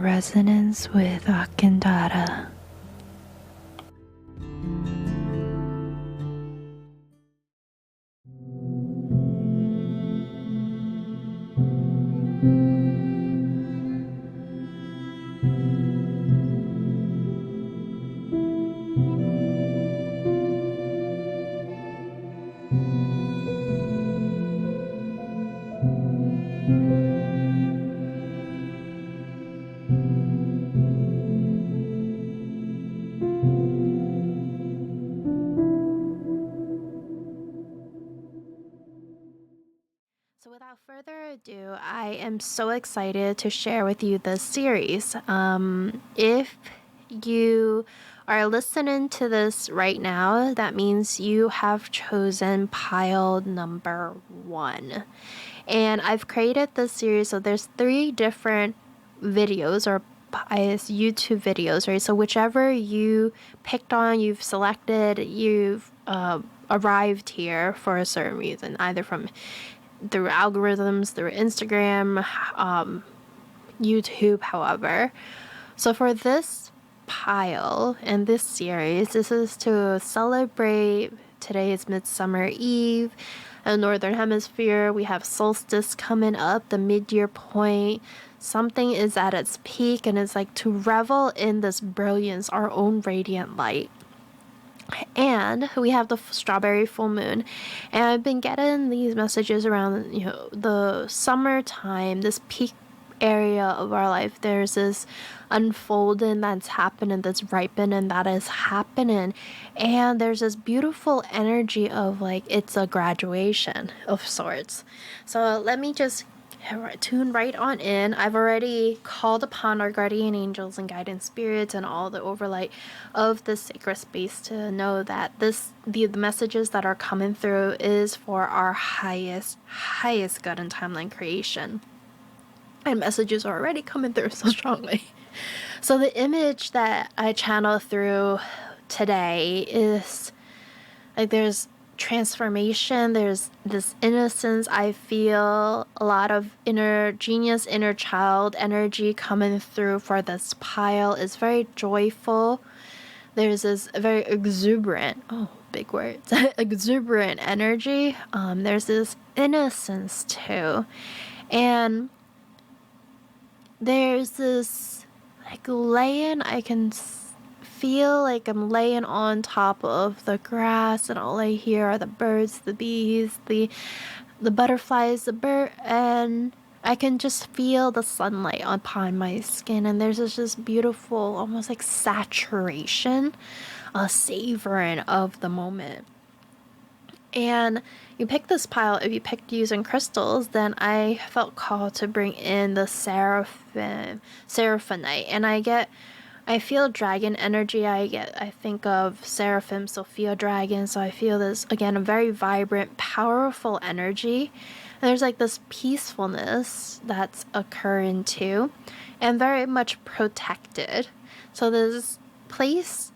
resonance with Akindara. So without further ado, I am so excited to share with you this series. If you are listening to this right now, that means you have chosen pile number 1. And I've created this series, so there's 3 different videos or YouTube videos, right? So whichever you picked on, you've selected, you've arrived here for a certain reason, either through algorithms, through Instagram, YouTube, however. So for this pile and this series, this is to celebrate, today is Midsummer Eve. In the Northern Hemisphere, we have Solstice coming up, the mid-year point. Something is at its peak, and it's like to revel in this brilliance, our own radiant light. And we have the strawberry full moon, and I've been getting these messages around, the summertime, this peak area of our life. There's this unfolding that's happening, that's ripening, that is happening, and there's this beautiful energy of like it's a graduation of sorts. So let me just tune right on in. I've already called upon our guardian angels and guidance spirits and all the overlight of this sacred space to know that the messages that are coming through is for our highest good and timeline creation. And messages are already coming through so strongly. So the image that I channel through today is like there's transformation, there's this innocence. I feel a lot of inner genius, inner child energy coming through for this pile. It's very joyful. There's this very exuberant, big words, exuberant energy. There's this innocence too. And there's this like laying, I can feel like I'm laying on top of the grass, and all I hear are the birds, the bees, the butterflies, and I can just feel the sunlight upon my skin, and there's this beautiful, almost like saturation, a savoring of the moment. And you pick this pile, if you picked using crystals, then I felt called to bring in the Seraphinite, and I feel dragon energy. I think of Seraphim, Sophia dragon. So I feel this, again, a very vibrant, powerful energy. And there's like this peacefulness that's occurring too, and very much protected. So there's this place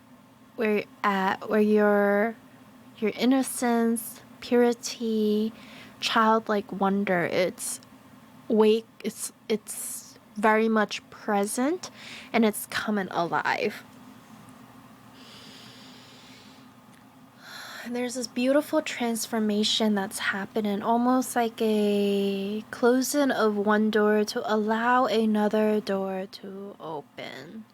where you're at, where your innocence, purity, childlike wonder, it's very much present, and it's coming alive. And there's this beautiful transformation that's happening, almost like a closing of one door to allow another door to open.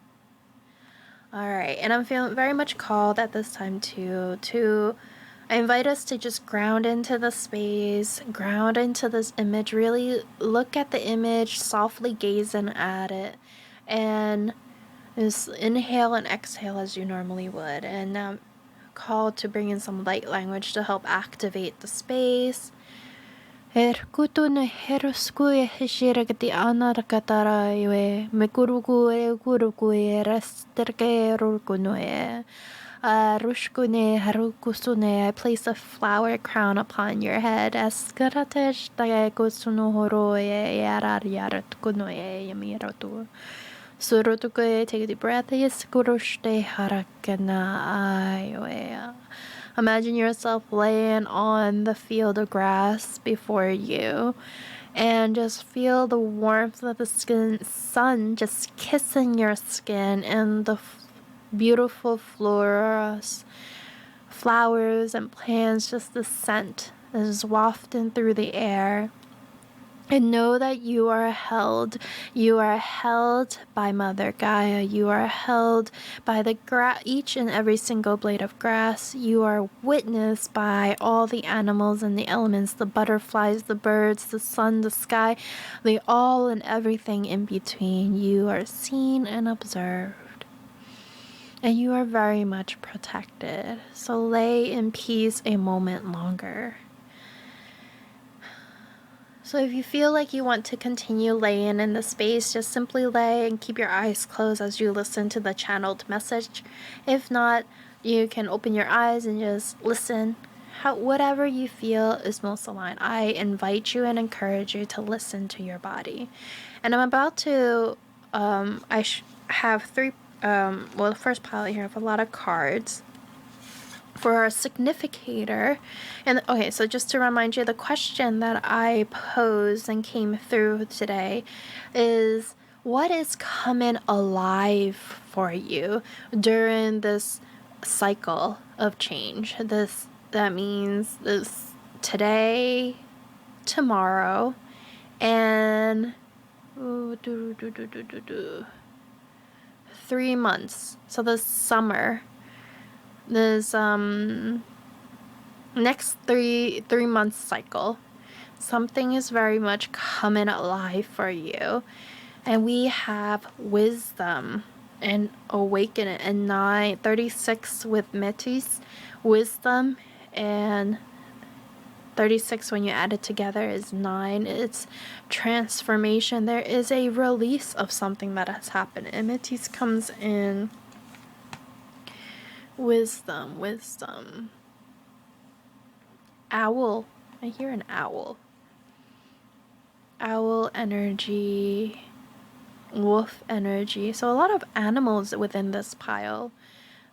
All right, and I'm feeling very much called at this time to I invite us to just ground into the space, ground into this image, really look at the image, softly gazing at it, and just inhale and exhale as you normally would. And now call to bring in some light language to help activate the space. I place a flower crown upon your head. Take a deep breath. Imagine yourself laying on the field of grass before you, and just feel the warmth of the sun just kissing your skin, and the beautiful flowers and plants, just the scent is wafting through the air. And know that you are held. You are held by Mother Gaia. You are held by the each and every single blade of grass. You are witnessed by all the animals and the elements, the butterflies, the birds, the sun, the sky, the all and everything in between. You are seen and observed. And you are very much protected. So lay in peace a moment longer. So if you feel like you want to continue laying in the space, just simply lay and keep your eyes closed as you listen to the channeled message. If not, you can open your eyes and just listen. Whatever you feel is most aligned. I invite you and encourage you to listen to your body. And I'm about to, have three, the first pile here, I have a lot of cards for our significator. And okay, so just to remind you, the question that I posed and came through today is, what is coming alive for you during this cycle of change? That means this today, tomorrow, and 3 months. So this summer, this next three month cycle, something is very much coming alive for you. And we have wisdom and awakening, and 36 with metis, wisdom, and 36 when you add it together is 9. It's transformation. There is a release of something that has happened. And metis comes in wisdom. Owl. I hear an owl. Owl energy. Wolf energy. So a lot of animals within this pile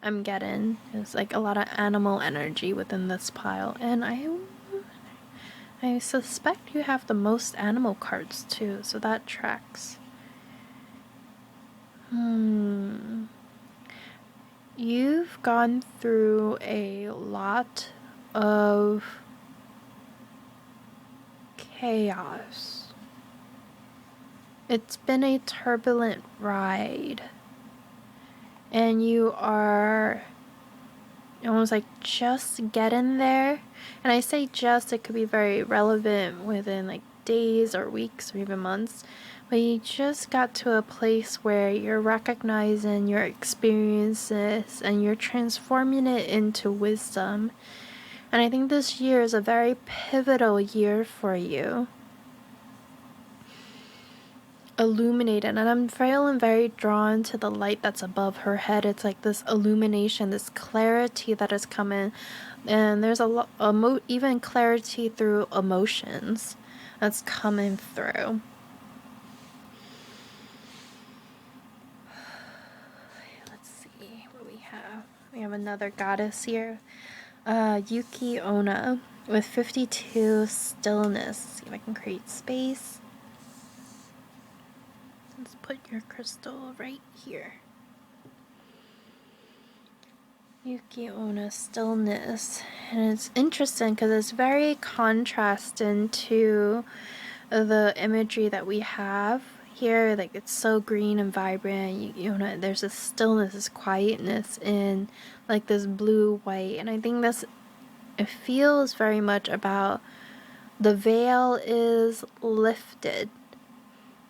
I'm getting. There's like a lot of animal energy within this pile. And I suspect you have the most animal cards too. So that tracks. You've gone through a lot of chaos. It's been a turbulent ride. And you are almost like just getting there. And I say just, it could be very relevant within like days or weeks or even months. But you just got to a place where you're recognizing your experiences and you're transforming it into wisdom. And I think this year is a very pivotal year for you. Illuminated, and I'm feeling very drawn to the light that's above her head. It's like this illumination, this clarity that is coming, and there's a lot, even clarity through emotions that's coming through. Let's see what we have. We have another goddess here, Yuki Onna with 52 stillness. Let's see if I can create space. Let's put your crystal right here. Yuki Onna, stillness. And it's interesting because it's very contrasting to the imagery that we have here. Like, it's so green and vibrant. There's this stillness, this quietness in like this blue white. And I think it feels very much about the veil is lifted.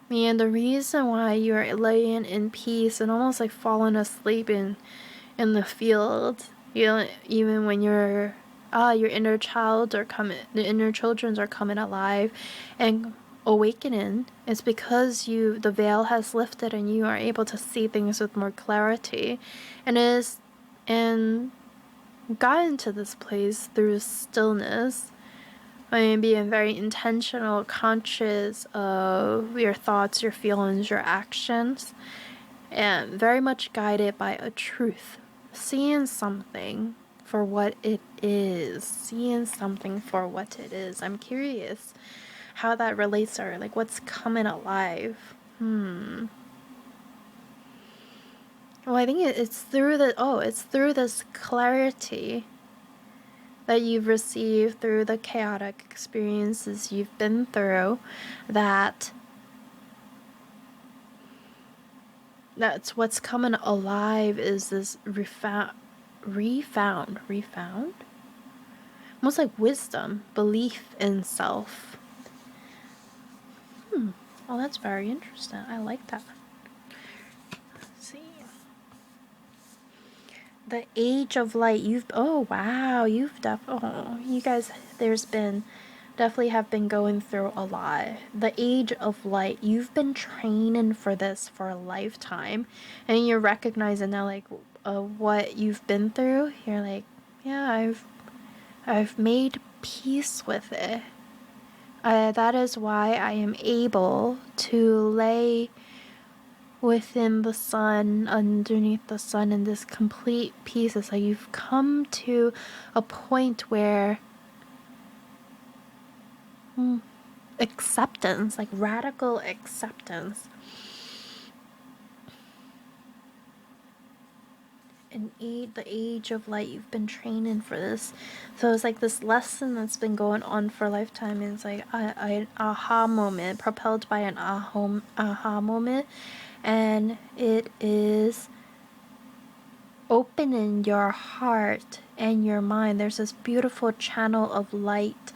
And the reason why you're laying in peace and almost like falling asleep in the field, even when your inner the inner children are coming alive and awakening, it's because the veil has lifted and you are able to see things with more clarity, and gotten to this place through stillness. Being very intentional, conscious of your thoughts, your feelings, your actions, and very much guided by a truth. Seeing something for what it is. I'm curious how that relates or like what's coming alive. Well, I think it's through it's through this clarity that you've received through the chaotic experiences you've been through, that's what's coming alive, is this refound, almost like wisdom, belief in self. Oh, that's very interesting. I like that. Let's see. The age of light. Oh wow, you guys, there's been, definitely have been going through a lot. The age of light, you've been training for this for a lifetime, and you're recognizing now, like, what you've been through. You're like, yeah, I've made peace with it. That is why I am able to lay within the sun, underneath the sun, in this complete peace. So you've come to a point where acceptance, like radical acceptance. And the age of light, you've been training for this. So it's like this lesson that's been going on for a lifetime. And it's like an aha moment, propelled by an aha moment. And it is opening your heart and your mind. There's this beautiful channel of light,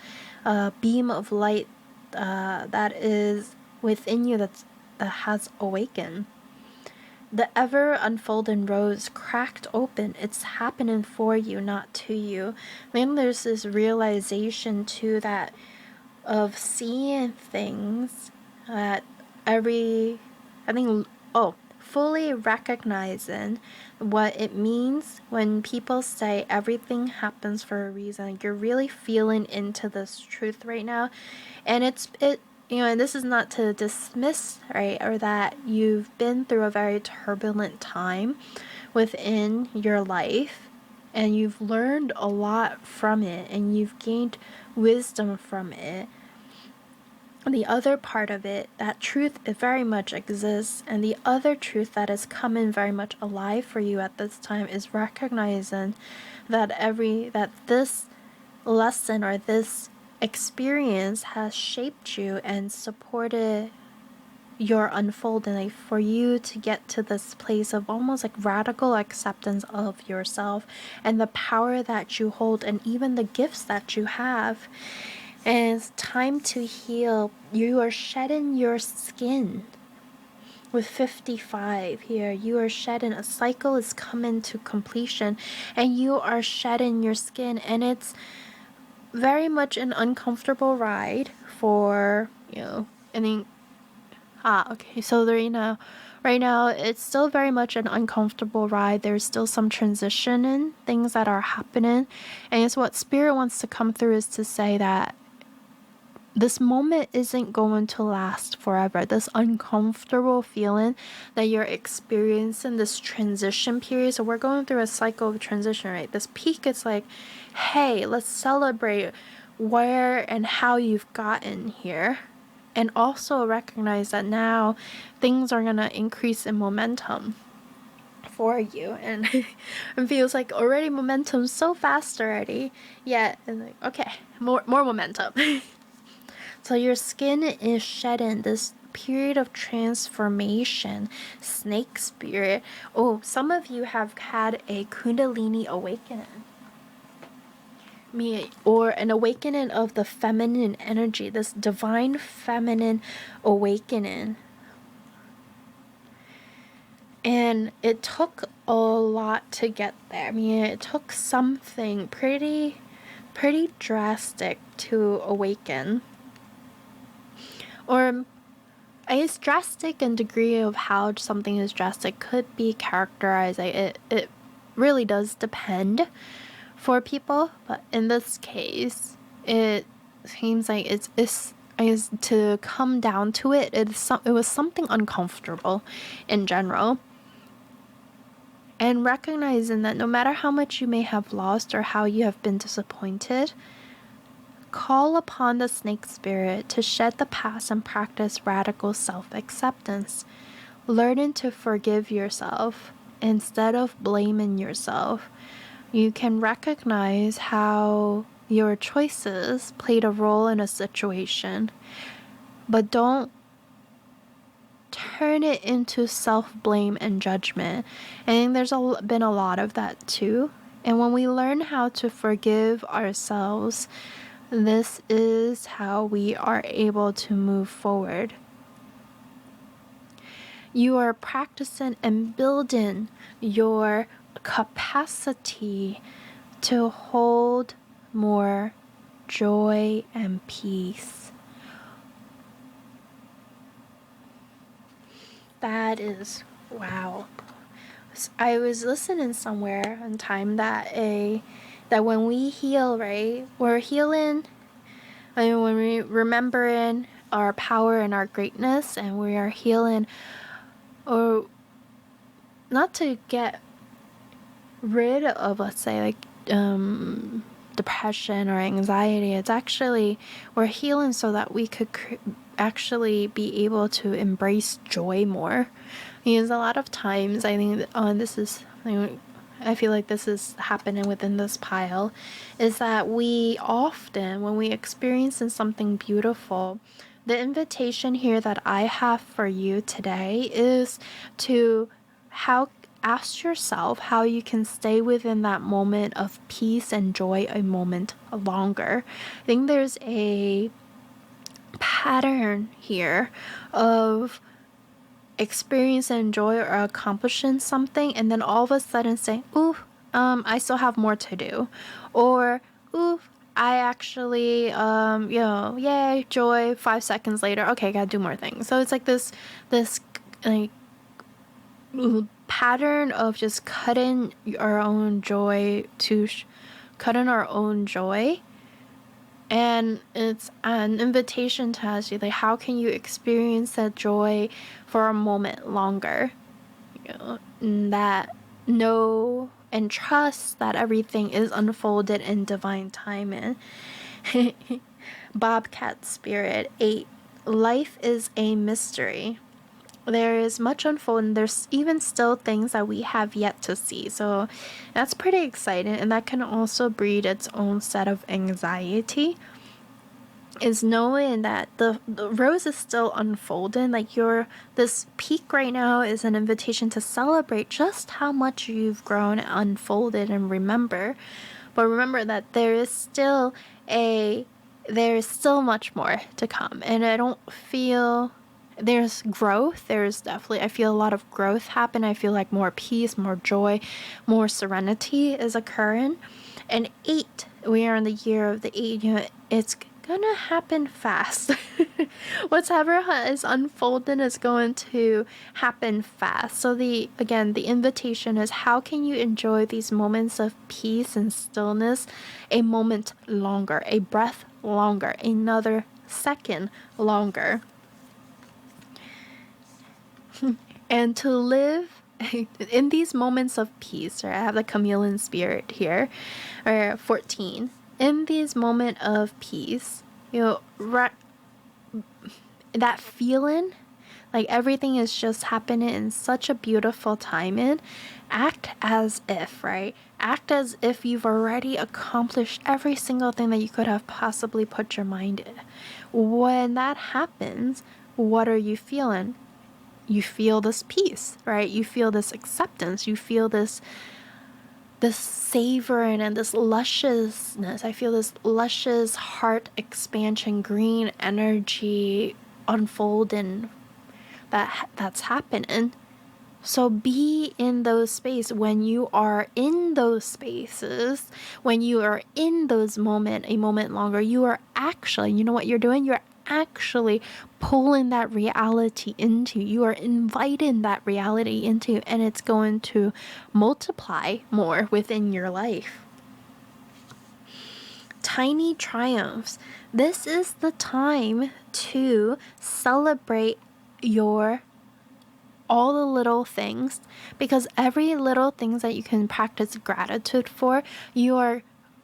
beam of light that is within you that has awakened. The ever unfolding rose cracked open. It's happening for you, not to you. Then there's this realization too, that of seeing things that fully recognizing what it means when people say everything happens for a reason. You're really feeling into this truth right now, and and this is not to dismiss, right, or that you've been through a very turbulent time within your life, and you've learned a lot from it, and you've gained wisdom from it. The other part of it, that truth, it very much exists, and the other truth that is coming very much alive for you at this time is recognizing that this lesson or this experience has shaped you and supported your unfolding, like for you to get to this place of almost like radical acceptance of yourself and the power that you hold and even the gifts that you have. And it's time to heal. You are shedding your skin. With 55 here, you are shedding. A cycle is coming to completion, and you are shedding your skin. And it's very much an uncomfortable ride for, okay, so right now, it's still very much an uncomfortable ride. There's still some transition in things that are happening. And it's what Spirit wants to come through, is to say that this moment isn't going to last forever. This uncomfortable feeling that you're experiencing, this transition period. So we're going through a cycle of transition, right? This peak is like, hey, let's celebrate where and how you've gotten here. And also recognize that now things are going to increase in momentum for you. And it feels like already momentum so fast already. Yet, and like, okay, more momentum. So your skin is shedding, this period of transformation. Snake spirit. Oh, some of you have had a Kundalini awakening. Or an awakening of the feminine energy, this divine feminine awakening. And it took a lot to get there. It took something pretty drastic to awaken. Or I guess drastic and degree of how something is drastic could be characterized. It really does depend for people, but in this case, it seems like it's I guess to come down to it, it was something uncomfortable in general. And recognizing that no matter how much you may have lost or how you have been disappointed, Call upon the snake spirit to shed the past and practice radical self-acceptance. Learning to forgive yourself instead of blaming yourself. You can recognize how your choices played a role in a situation, but don't turn it into self-blame and judgment. I think there's been a lot of that too. And when we learn how to forgive ourselves, this is how we are able to move forward. You are practicing and building your capacity to hold more joy and peace. That is wow. I was listening somewhere on time that when we heal, right, we're healing. I mean, when we remembering our power and our greatness, and we are healing, or not to get rid of, let's say, like depression or anxiety. It's actually, we're healing so that we could actually be able to embrace joy more. Because a lot of times, I think this is, I feel like this is happening within this pile, is that we often, when we experience something beautiful, the invitation here that I have for you today is to ask yourself how you can stay within that moment of peace and joy a moment longer. I think there's a pattern here of experience and joy or accomplishing something, and then all of a sudden say, ooh, I still have more to do, or ooh, I actually yay, joy, 5 seconds later, okay, gotta do more things. So it's like this like pattern of just cutting our own joy cutting our own joy. And it's an invitation to us, like, how can you experience that joy for a moment longer? That know and trust that everything is unfolded in divine timing. Bobcat Spirit 8. Life is a mystery. There is much unfolding. There's even still things that we have yet to see. So that's pretty exciting. And that can also breed its own set of anxiety, is knowing that the rose is still unfolding. Like this peak right now is an invitation to celebrate just how much you've grown, unfolded, and remember. But remember that there is still much more to come. And I don't feel there's growth. There's definitely, I feel a lot of growth happen. I feel like more peace, more joy, more serenity is occurring. And 8, we are in the year of the 8. It's gonna happen fast. Whatever is unfolding is going to happen fast. So the invitation is, how can you enjoy these moments of peace and stillness a moment longer, a breath longer, another second longer? And to live in these moments of peace, or I have the chameleon spirit here, or 14. In these moments of peace, that feeling like everything is just happening in such a beautiful timing, act as if, right? Act as if you've already accomplished every single thing that you could have possibly put your mind in. When that happens, what are you feeling? You feel this peace, right? You feel this acceptance. You feel this savoring and this lusciousness. I feel this luscious heart expansion, green energy unfolding that's happening. So be in those spaces. When you are in those spaces, when you are in those moments, a moment longer, you are actually, you know what you're doing? You're actually pulling that reality into, you are inviting that reality into, and it's going to multiply more within your life. Tiny triumphs. This is the time to celebrate all the little things, because every little things that you can practice gratitude for, you are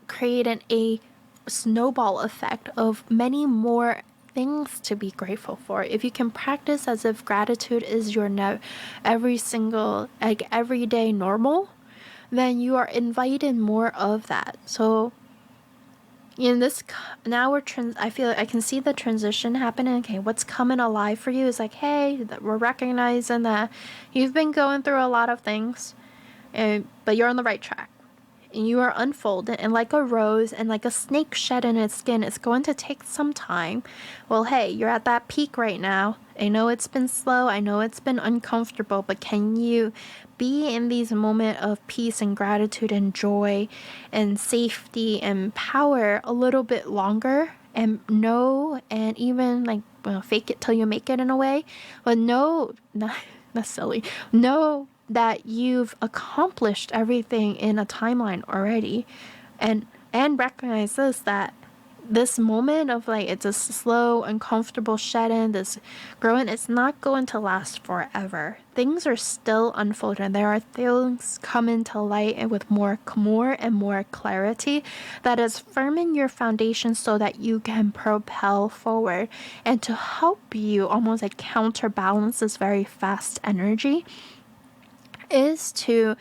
creating a snowball effect of many more things to be grateful for. If you can practice as if gratitude is your every single, like everyday normal, then you are invited more of that. So in this, now I feel like I can see the transition happening. Okay, what's coming alive for you is like, hey, that we're recognizing that you've been going through a lot of things, but you're on the right track. And you are unfolded, and like a rose and like a snake shedding its skin, it's going to take some time. Well, hey, you're at that peak right now. I know it's been slow, I know it's been uncomfortable, but can you be in these moments of peace and gratitude and joy and safety and power a little bit longer, and know, and even like, well, fake it till you make it in a way, but no, not necessarily, no, that you've accomplished everything in a timeline already, and recognize this, that this moment of like, it's a slow uncomfortable shedding, this growing, it's not going to last forever. Things are still unfolding. There are things coming to light, and with more and more clarity, that is firming your foundation so that you can propel forward, and to help you almost like counterbalance this very fast energy is to,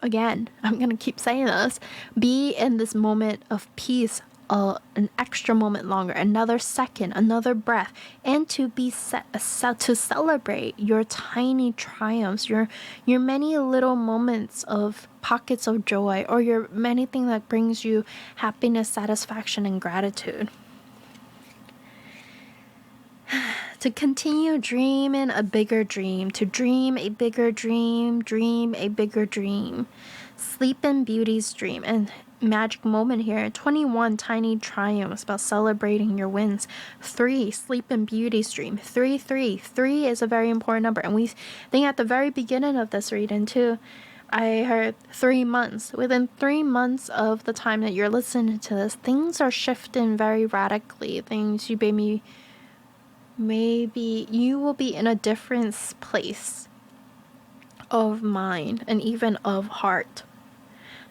again, I'm going to keep saying this, be in this moment of peace, an extra moment longer, another second, another breath, and to be to celebrate your tiny triumphs, your many little moments of pockets of joy, or your many things that brings you happiness, satisfaction, and gratitude. To continue dreaming a bigger dream, to dream a bigger dream, dream a bigger dream. Sleep in beauty's dream. And magic moment here, 21 tiny triumphs about celebrating your wins. 3, sleep in beauty's dream. 3 is a very important number. And we think at the very beginning of this reading too, I heard 3 months. Within 3 months of the time that you're listening to this, things are shifting very radically. Things you maybe you will be in a different place of mind and even of heart,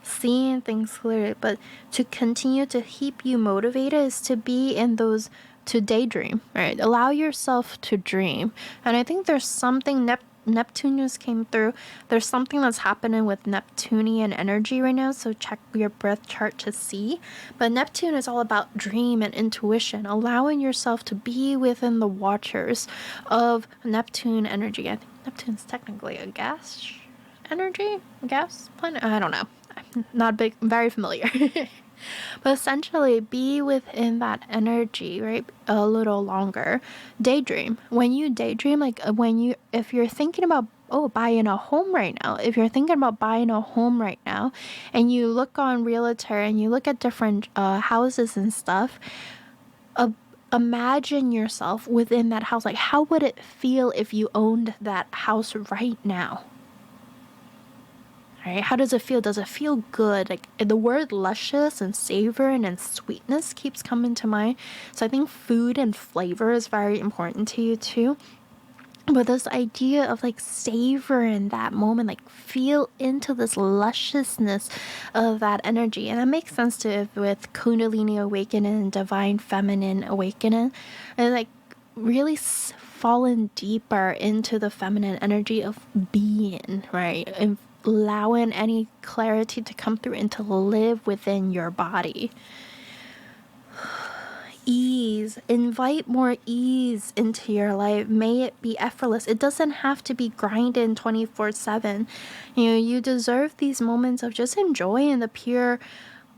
seeing things clearly. But to continue to keep you motivated is to be in those, to daydream, right? Allow yourself to dream. And I think there's something Neptune just came through. There's something that's happening with Neptunian energy right now, so check your birth chart to see. But Neptune is all about dream and intuition, allowing yourself to be within the waters of Neptune energy. I think Neptune's technically a gas energy, gas planet. I don't know. I'm not very familiar. But essentially, be within that energy, right? A little longer. Daydream. When you daydream, like if you're thinking about, buying a home right now, if you're thinking about buying a home right now, and you look on Realtor and you look at different houses and stuff, imagine yourself within that house. Like, how would it feel if you owned that house right now? Right? How does it feel? Does it feel good? Like, the word luscious and savoring and sweetness keeps coming to mind. So I think food and flavor is very important to you too. But this idea of like savoring that moment, like feel into this lusciousness of that energy. And that makes sense to with Kundalini awakening and divine feminine awakening. And like really falling deeper into the feminine energy of being, right? And allowing any clarity to come through and to live within your body. Ease. Invite more ease into your life. May it be effortless. It doesn't have to be grinding 24/7. You deserve these moments of just enjoying the pure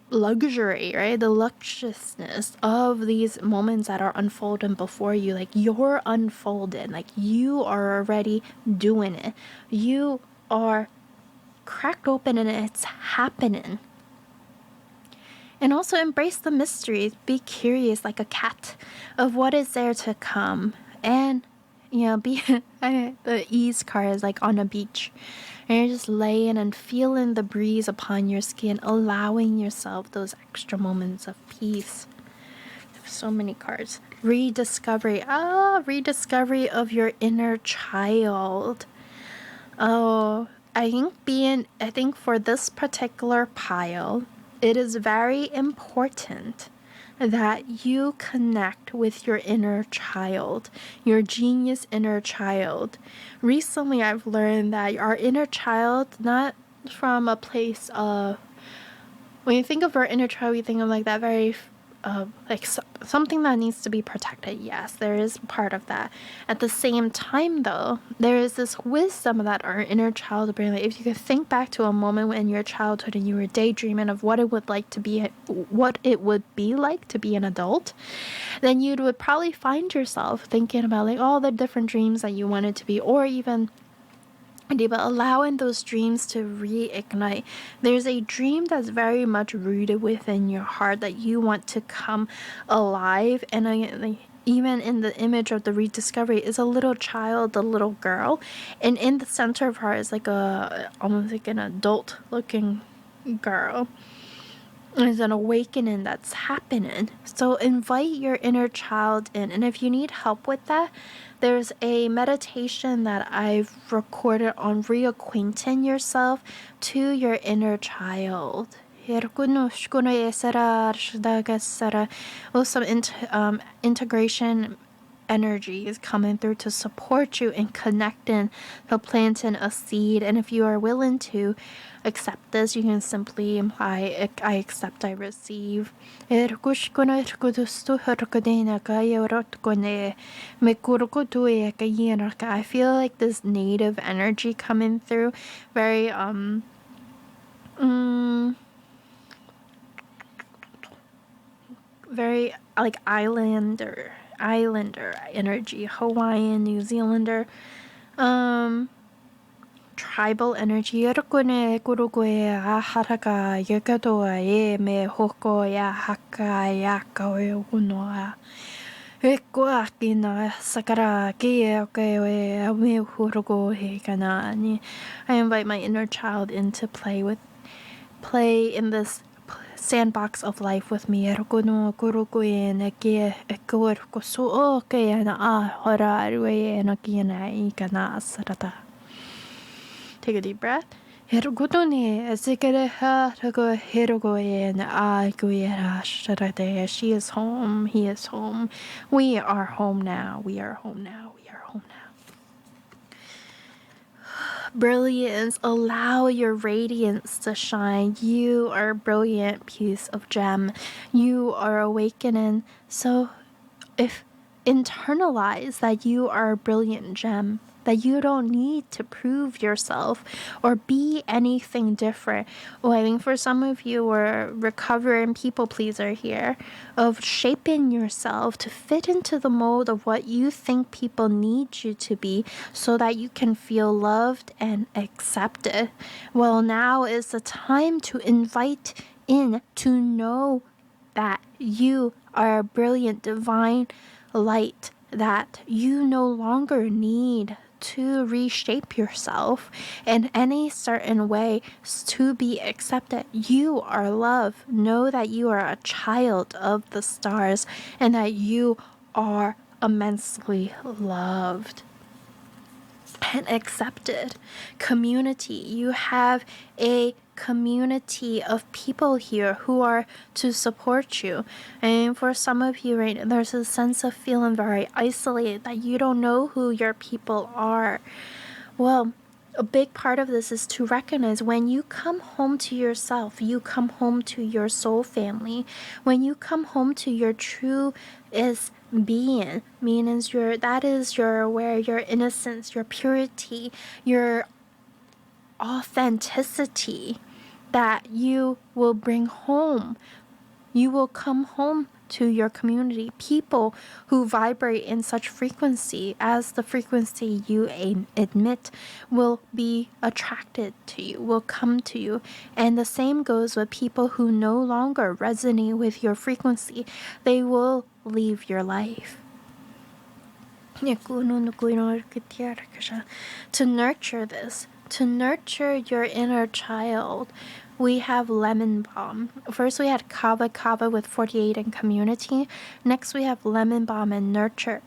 luxury, right? The luxuriousness of these moments that are unfolding before you. Like, you're unfolded. Like, you are already doing it. You are cracked open and it's happening. And also embrace the mysteries. Be curious like a cat of what is there to come. And, be the ease card is like on a beach. And you're just laying and feeling the breeze upon your skin, allowing yourself those extra moments of peace. So many cards. Rediscovery. Rediscovery of your inner child. I think for this particular pile, it is very important that you connect with your inner child, your genius inner child. Recently, I've learned that our inner child, not from a place of, when you think of our inner child, we think of like that very something that needs to be protected. Yes, there is part of that. At the same time, though, there is this wisdom that our inner child brings. Like, if you could think back to a moment in your childhood and you were daydreaming of what it would be like to be an adult, then you would probably find yourself thinking about like all the different dreams that you wanted to be, or even but allowing those dreams to reignite. There's a dream that's very much rooted within your heart that you want to come alive. And even in the image of the rediscovery is a little child, a little girl, and in the center of her is like almost like an adult looking girl. There's an awakening that's happening. So invite your inner child in. And if you need help with that, there's a meditation that I've recorded on reacquainting yourself to your inner child. With some integration energy is coming through to support you in connecting to planting a seed. And if you are willing to accept this, you can simply imply, I accept, I receive. I feel like this native energy coming through, very very like islander energy, Hawaiian, New Zealander, tribal energy. I invite my inner child in to play in this sandbox of life with me. Take a deep breath. She is home. He is home. We are home now. We are home now. We are home now. Brilliance, allow your radiance to shine. You are a brilliant piece of gem. You are awakening. So if internalize that you are a brilliant gem, that you don't need to prove yourself or be anything different. Well, I think for some of you, we're recovering people pleaser here, of shaping yourself to fit into the mold of what you think people need you to be so that you can feel loved and accepted. Well, now is the time to invite in to know that you are a brilliant divine light, that you no longer need to reshape yourself in any certain way to be accepted. You are love. Know that you are a child of the stars and that you are immensely loved and accepted. Community. You have a community of people here who are to support you. And for some of you, right, there's a sense of feeling very isolated, that you don't know who your people are. Well, a big part of this is to recognize when you come home to yourself, you come home to your soul family. When you come home to your true being, means that is your innocence, your purity, your authenticity, that you will bring home. You will come home to your community, people who vibrate in such frequency as the frequency you admit will be attracted to you, will come to you. And the same goes with people who no longer resonate with your frequency. They will leave your life. To nurture this, to nurture your inner child, we have lemon balm. First we had kava with 48 and community. Next we have lemon balm and nurture.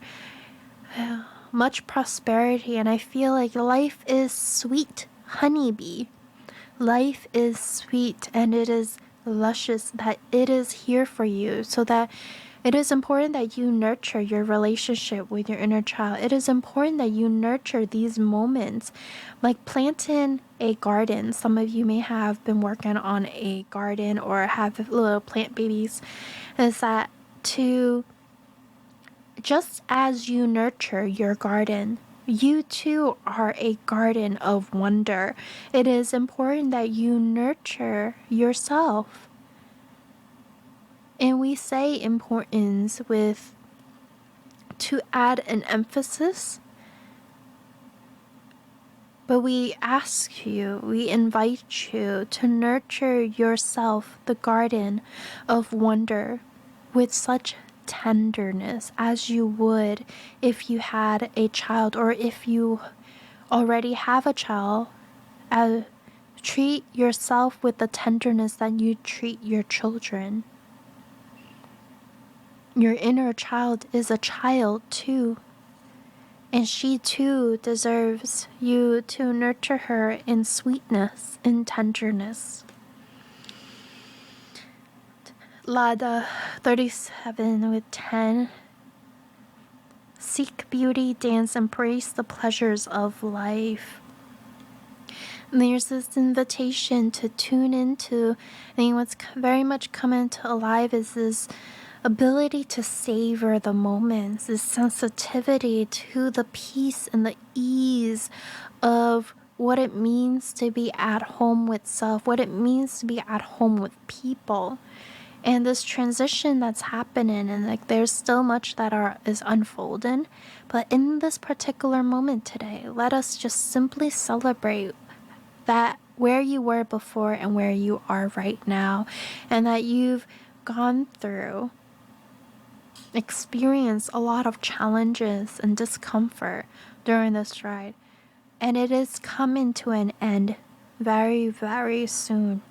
Much prosperity, and I feel like life is sweet, honeybee. Life is sweet and it is luscious, that it is here for you, so that it is important that you nurture your relationship with your inner child. It is important that you nurture these moments, like planting a garden. Some of you may have been working on a garden or have little plant babies. Is that to, just as you nurture your garden, you too are a garden of wonder. It is important that you nurture yourself. And we say importance with, to add an emphasis, but we ask you, we invite you to nurture yourself, the garden of wonder, with such tenderness as you would if you had a child, or if you already have a child. Treat yourself with the tenderness that you treat your children. Your inner child is a child too, and she too deserves you to nurture her in sweetness, in tenderness. Lada 37 with 10. Seek beauty, dance, embrace the pleasures of life. And there's this invitation to tune into, I think what's very much coming to alive is this ability to savor the moments, this sensitivity to the peace and the ease of what it means to be at home with self, what it means to be at home with people. And this transition that's happening, and like there's still much that is unfolding, but in this particular moment today, let us just simply celebrate that where you were before and where you are right now, and that you've gone through, experienced a lot of challenges and discomfort during this ride, and it is coming to an end very, very soon.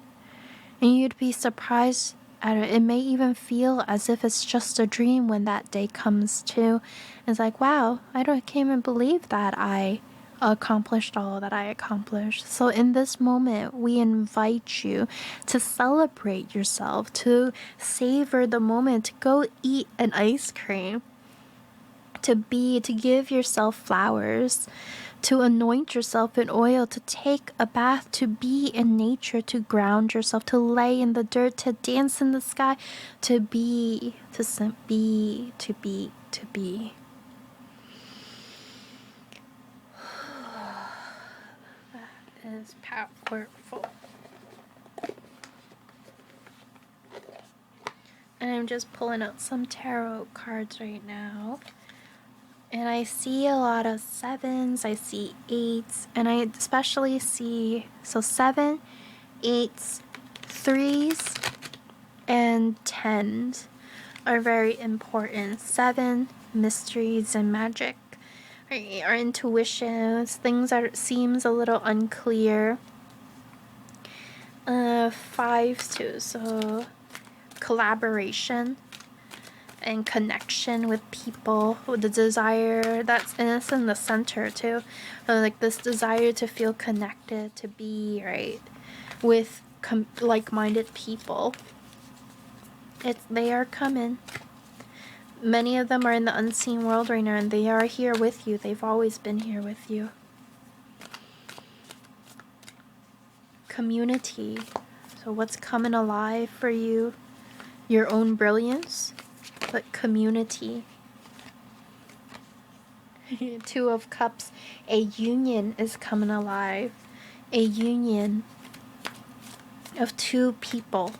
And you'd be surprised at it. It may even feel as if it's just a dream when that day comes to. It's like, wow, can't even believe that I accomplished all that I accomplished. So in this moment, we invite you to celebrate yourself, to savor the moment, to go eat an ice cream, to give yourself flowers, to anoint yourself in oil, to take a bath, to be in nature, to ground yourself, to lay in the dirt, to dance in the sky, to be. That is powerful. And I'm just pulling out some tarot cards right now. And I see a lot of 7s, I see 8s, and I especially see, 7, 8s, 3s, and 10s are very important. 7, mysteries and magic. Our intuitions, things that seems a little unclear. 5s too, so collaboration and connection with people, with the desire and it's in the center too, like this desire to feel connected, to be right with like-minded people. They are coming. Many of them are in the unseen world right now, and they are here with you. They've always been here with you. Community. So what's coming alive for you? Your own brilliance, but community. 2 of Cups, a union is coming alive. A union of 2 people.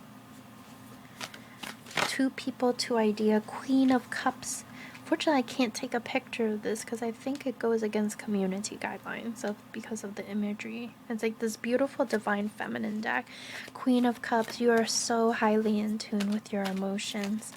2 people, 2 idea. Queen of Cups. Fortunately, I can't take a picture of this because I think it goes against community guidelines because of the imagery. It's like this beautiful divine feminine deck. Queen of Cups, you are so highly in tune with your emotions.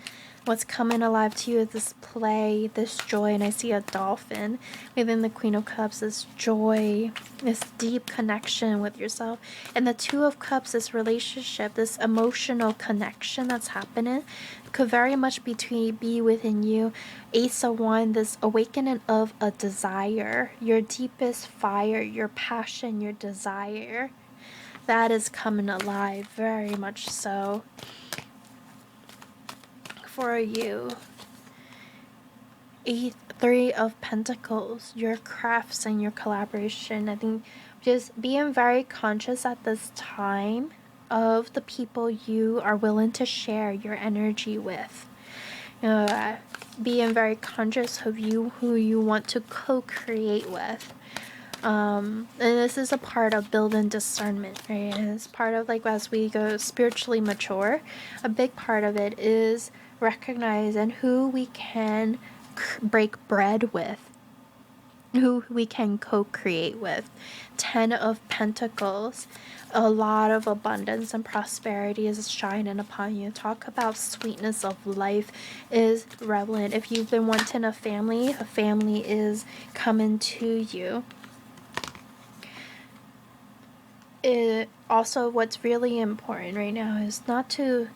What's coming alive to you is this play, this joy, and I see a dolphin within the Queen of Cups, this joy, this deep connection with yourself. And the 2 of Cups, this relationship, this emotional connection that's happening, could very much be within you. Ace of Wands, this awakening of a desire, your deepest fire, your passion, your desire. that is coming alive, very much so, for you. Three of Pentacles, your crafts and your collaboration. I think just being very conscious at this time of the people you are willing to share your energy with. Being very conscious of who you want to co-create with. And this is a part of building discernment, right? And it's part of, like, as we go spiritually mature, a big part of it is recognizing who we can break bread with, who we can co-create with. 10 of Pentacles, a lot of abundance and prosperity is shining upon you. Talk about sweetness of life is relevant. If you've been wanting a family is coming to you. Also, what's really important right now is not to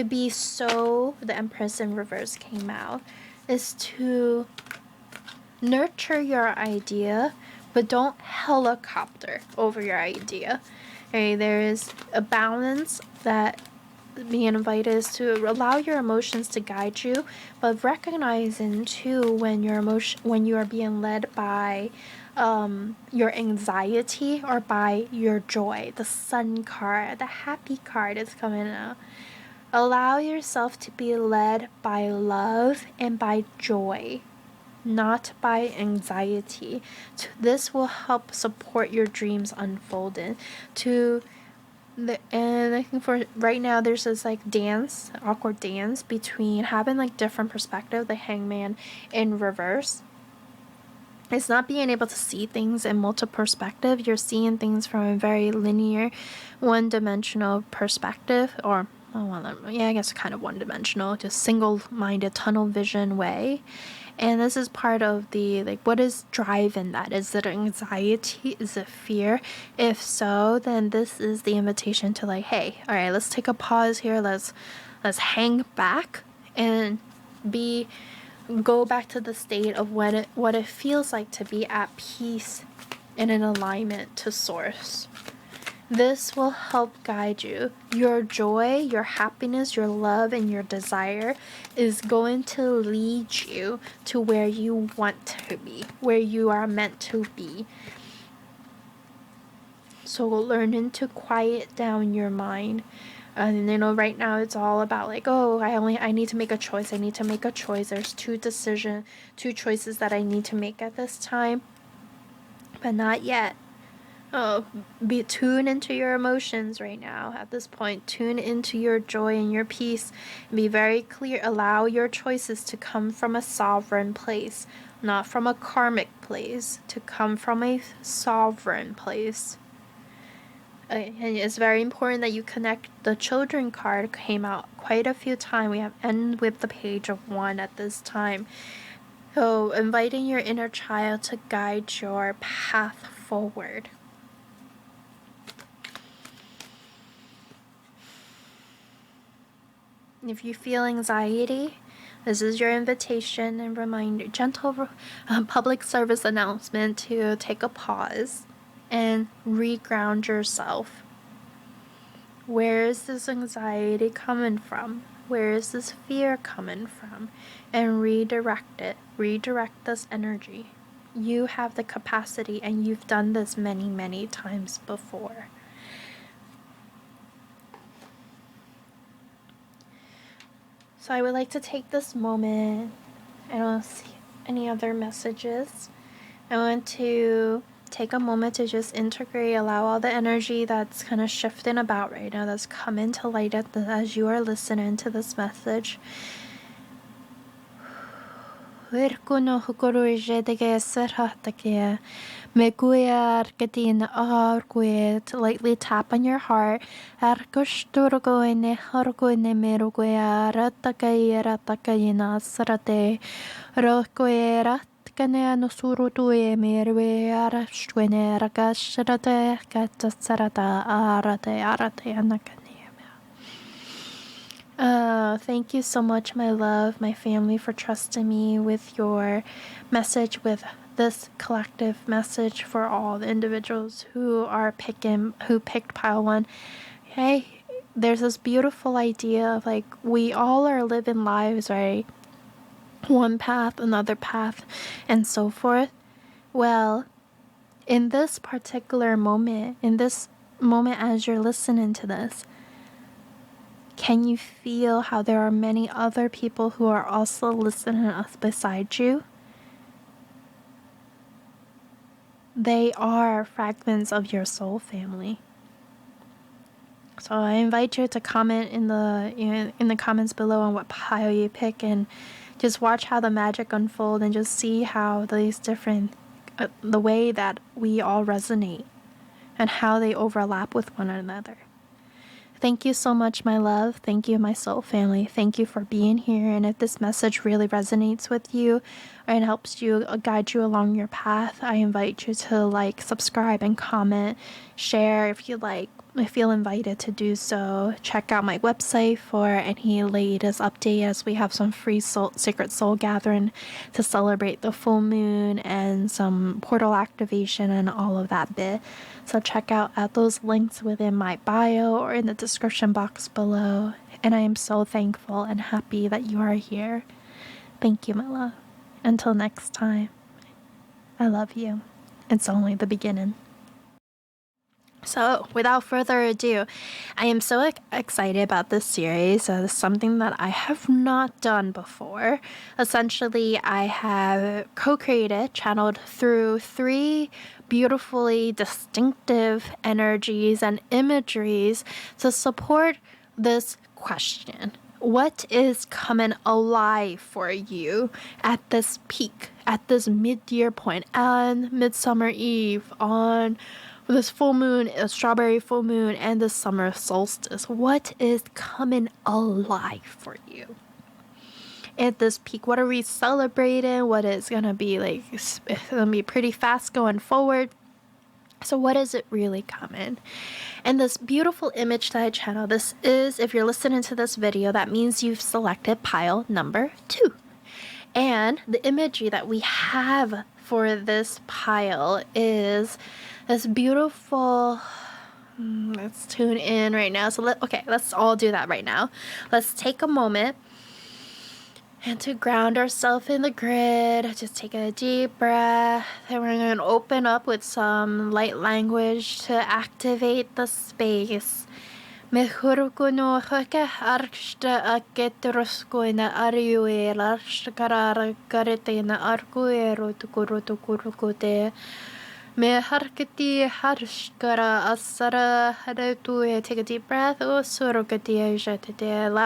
be so, the Empress in reverse came out, is to nurture your idea, but don't helicopter over your idea. Okay, there is a balance that being invited is to allow your emotions to guide you, but recognizing too when you are being led by your anxiety or by your joy. The Sun card, the Happy card is coming out. Allow yourself to be led by love and by joy, not by anxiety. This will help support your dreams unfolding. And I think for right now, there's this like awkward dance between having like different perspective, the Hangman in reverse. It's not being able to see things in multiple perspective. You're seeing things from a very linear, one-dimensional perspective, or I guess kind of one-dimensional, just single-minded tunnel vision way. And this is part of the, like, what is driving that? Is it anxiety? Is it fear? If so, then this is the invitation to, like, hey, all right, let's take a pause here. Let's hang back and go back to the state of what it feels like to be at peace and in alignment to source. This will help guide you. Your joy, your happiness, your love, and your desire is going to lead you to where you want to be, where you are meant to be. So learning to quiet down your mind. And right now it's all about like, oh, I need to make a choice. There's two choices that I need to make at this time, but not yet. Tune into your emotions right now at this point. Tune into your joy and your peace. And be very clear. Allow your choices to come from a sovereign place, not from a karmic place, to come from a sovereign place. And it's very important that you connect. The Children card came out quite a few times. We have end with the Page of One at this time. So inviting your inner child to guide your path forward. If you feel anxiety, this is your invitation and reminder, gentle public service announcement to take a pause and reground yourself. Where is this anxiety coming from? Where is this fear coming from? And redirect it. Redirect this energy. You have the capacity, and you've done this many, many times before. So I would like to take this moment. I don't see any other messages. I want to take a moment to just integrate, allow all the energy that's kind of shifting about right now, that's coming to light as you are listening to this message. Lightly tap on your heart. Thank you so much, my love, my family, for trusting me with your message with this collective message for all the individuals who picked pile 1. Hey, there's this beautiful idea of like, we all are living lives, right? One path, another path, and so forth. Well, in this particular moment, as you're listening to this, can you feel how there are many other people who are also listening to us beside you? They are fragments of your soul family. So I invite you to comment in the comments below on what pile you pick, and just watch how the magic unfold, and just see how these different the way that we all resonate and how they overlap with one another. Thank you so much, my love. Thank you, my soul family. Thank you for being here. And if this message really resonates with you and helps you guide you along your path, I invite you to like, subscribe, and comment, share if you like. I feel invited to do so. Check out my website for any latest update, as we have some free Sacred Soul Gathering to celebrate the full moon and some portal activation and all of that bit. So check out those links within my bio or in the description box below. And I am so thankful and happy that you are here. Thank you, my love. Until next time, I love you. It's only the beginning. So, without further ado, I am so excited about this series. It's something that I have not done before. Essentially, I have co-created, channeled through 3 beautifully distinctive energies and imageries to support this question. What is coming alive for you at this peak, at this mid-year point, on Midsummer Eve, on this full moon, a strawberry full moon, and the summer solstice? What is coming alive for you at this peak? What are we celebrating? What is gonna be like? It's gonna be pretty fast going forward. So what is it really coming? And this beautiful image that I channel, this is, if you're listening to this video, that means you've selected pile number 2. And the imagery that we have for this pile is this beautiful, let's tune in right now. So let's all do that right now. Let's take a moment and to ground ourselves in the grid. Just take a deep breath, and we're going to open up with some light language to activate the space. Mejorkuno haka arksta aketroskoina ariuela shkara karetena arkuero tukurutukurukote. Me harkati harshkara asara haratue. Take a deep breath. Allow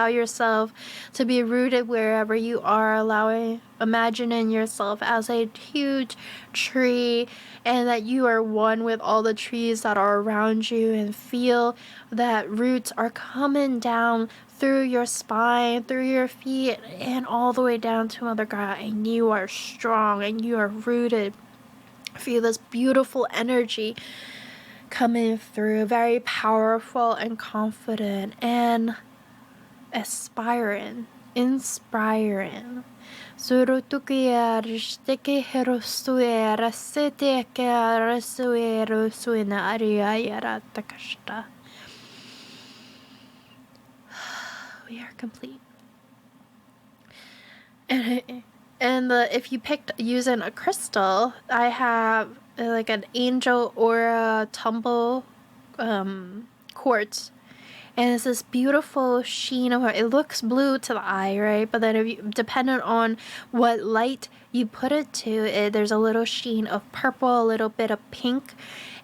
yourself to be rooted wherever you are. Imagining yourself as a huge tree, and that you are one with all the trees that are around you, and feel that roots are coming down through your spine, through your feet, and all the way down to Mother Gaia, and you are strong and you are rooted. Feel this beautiful energy coming through, very powerful and confident and inspiring. We are complete. And if you picked using a crystal, I have like an angel aura tumble quartz, and it's this beautiful sheen of it. It looks blue to the eye, right? But then depending on what light you put it to, there's a little sheen of purple, a little bit of pink.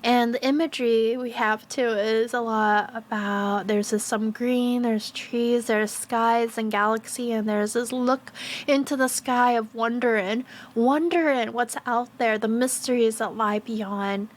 And the imagery we have too is a lot about, there's some green, there's trees, there's skies and galaxy, and there's this look into the sky of wondering what's out there, the mysteries that lie beyond.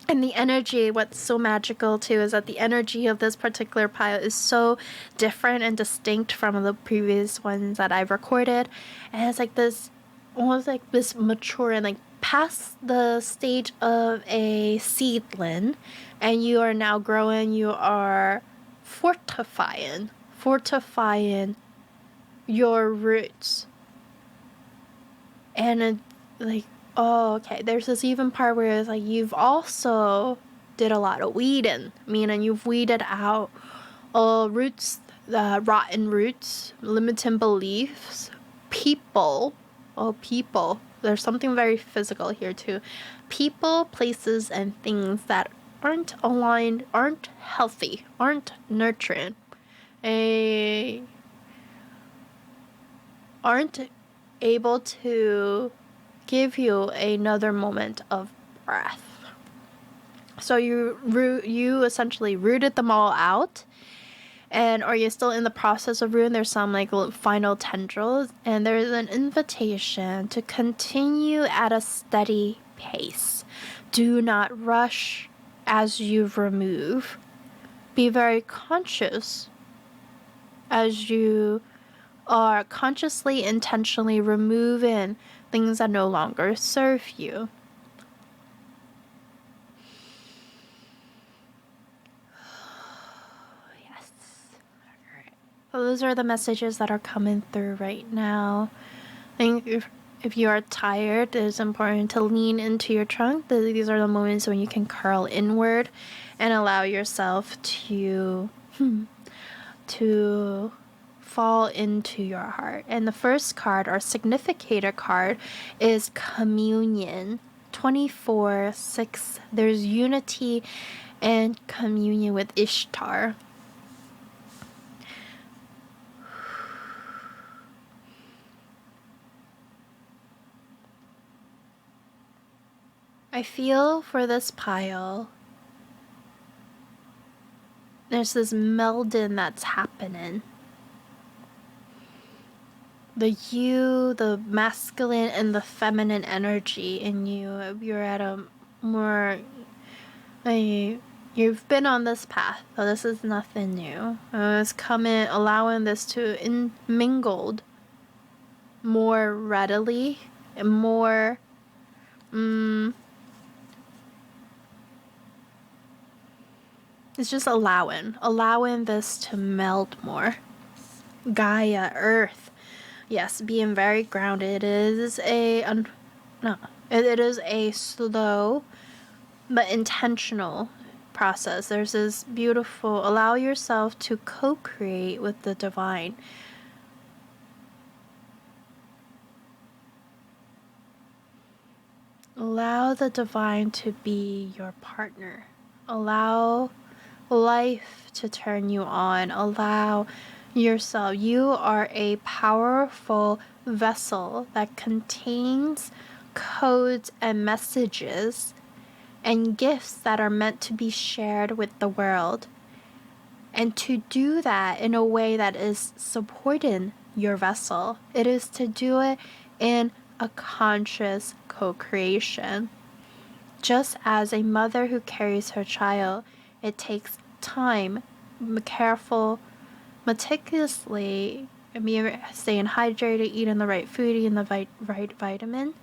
And the energy, what's so magical too, is that the energy of this particular pile is so different and distinct from the previous ones that I've recorded. And it's like this, almost like this mature and like past the stage of a seedling, and you are now growing, you are fortifying your roots. And like Oh, okay. There's this even part where it's like you've also did a lot of weeding, meaning you've weeded out roots, rotten roots, limiting beliefs, people. Oh, people. There's something very physical here too. People, places, and things that aren't aligned, aren't healthy, aren't nurturing, aren't able to give you another moment of breath. So you essentially rooted them all out, and or you're still in the process of rooting. There's some like final tendrils, and there's an invitation to continue at a steady pace. Do not rush as you remove. Be very conscious as you are consciously, intentionally removing things that no longer serve you. Yes. All right. So those are the messages that are coming through right now. I think if you are tired, it is important to lean into your trunk. These are the moments when you can curl inward and allow yourself to fall into your heart. And the first card, our significator card, is communion. 24/6. There's unity and communion with Ishtar. I feel for this pile, there's this melding that's happening. The masculine and the feminine energy in you, you're at a more, you've been on this path, so this is nothing new. It's coming, allowing this to mingled more readily and more, it's just allowing this to meld more. Gaia, Earth, yes, being very grounded. It is it is a slow but intentional process. There's this beautiful, allow yourself to co-create with the divine. Allow the divine to be your partner. Allow life to turn you on. Allow yourself. You are a powerful vessel that contains codes and messages and gifts that are meant to be shared with the world. And to do that in a way that is supporting your vessel, it is to do it in a conscious co-creation. Just as a mother who carries her child, it takes time, careful, meticulously, staying hydrated, eating the right food, eating the right vitamin.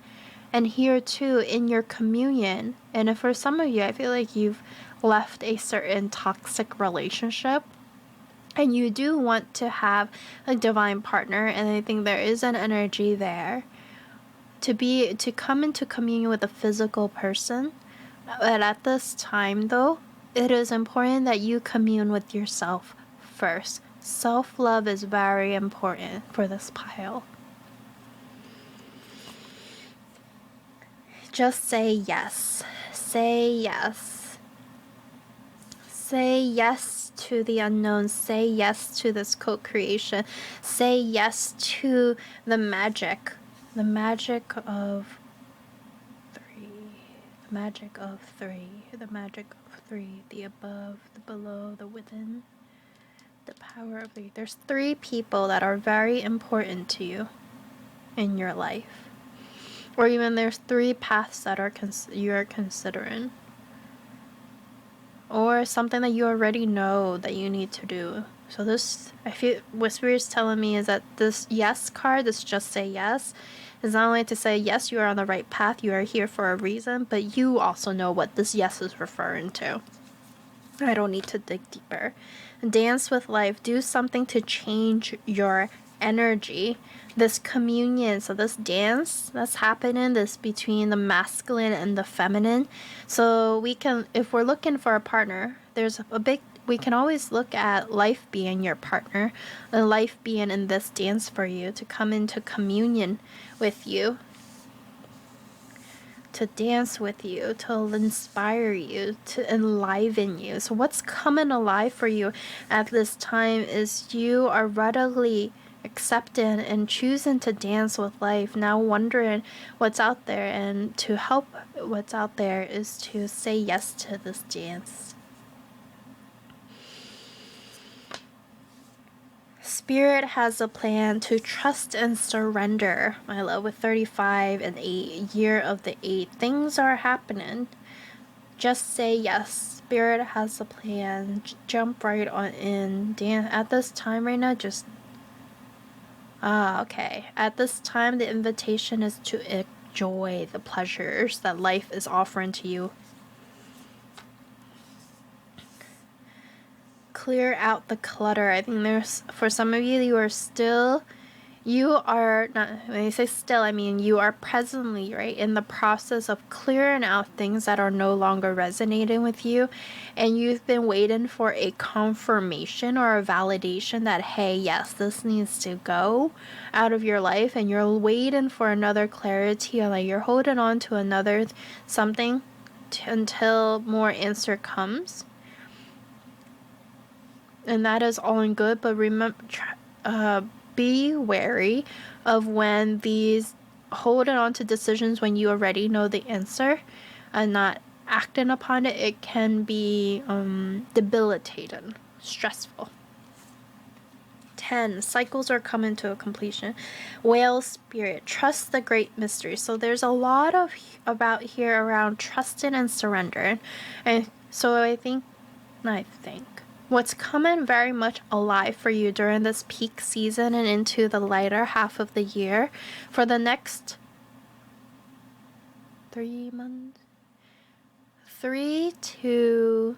And here too, in your communion, and for some of you, I feel like you've left a certain toxic relationship, and you do want to have a divine partner, and I think there is an energy there to come into communion with a physical person. But at this time though, it is important that you commune with yourself first. Self-love is very important for this pile. Just say yes. Say yes. Say yes to the unknown. Say yes to this co-creation. Say yes to the magic. The magic of three. The magic of three. The magic of three. The above, the below, the within. The power of three. There's three people that are very important to you in your life. Or even there's three paths that you are considering. Or something that you already know that you need to do. So this, I feel, what Spirit's telling me is that this yes card, this just say yes, is not only to say yes, you are on the right path, you are here for a reason, but you also know what this yes is referring to. I don't need to dig deeper. Dance with life. Do something to change your energy, this communion, so this dance that's happening, this between the masculine and the feminine. So we can, if we're looking for a partner, we can always look at life being your partner and life being in this dance for you, to come into communion with you, to dance with you, to inspire you, to enliven you. So what's coming alive for you at this time is you are readily accepting and choosing to dance with life, now wondering what's out there, and to help what's out there is to say yes to this dance. Spirit has a plan to trust and surrender, my love, with 35 and 8, year of the 8. Things are happening. Just say yes. Spirit has a plan. Jump right on in. At this time right now, just... okay. At this time, the invitation is to enjoy the pleasures that life is offering to you. Clear out the clutter. I think there's, for some of you, you are not, when I say still, I mean you are presently, right, in the process of clearing out things that are no longer resonating with you, and you've been waiting for a confirmation or a validation that, hey, yes, this needs to go out of your life, and you're waiting for another clarity, or like you're holding on to another something until more answer comes. And that is all in good, but remember, be wary of when these holding on to decisions when you already know the answer and not acting upon it. It can be debilitating, stressful. 10, cycles are coming to a completion. Whale spirit, trust the great mystery. So there's a lot of about here around trusting and surrendering. And so I think what's coming very much alive for you during this peak season and into the lighter half of the year, for the next 3 months, 3 to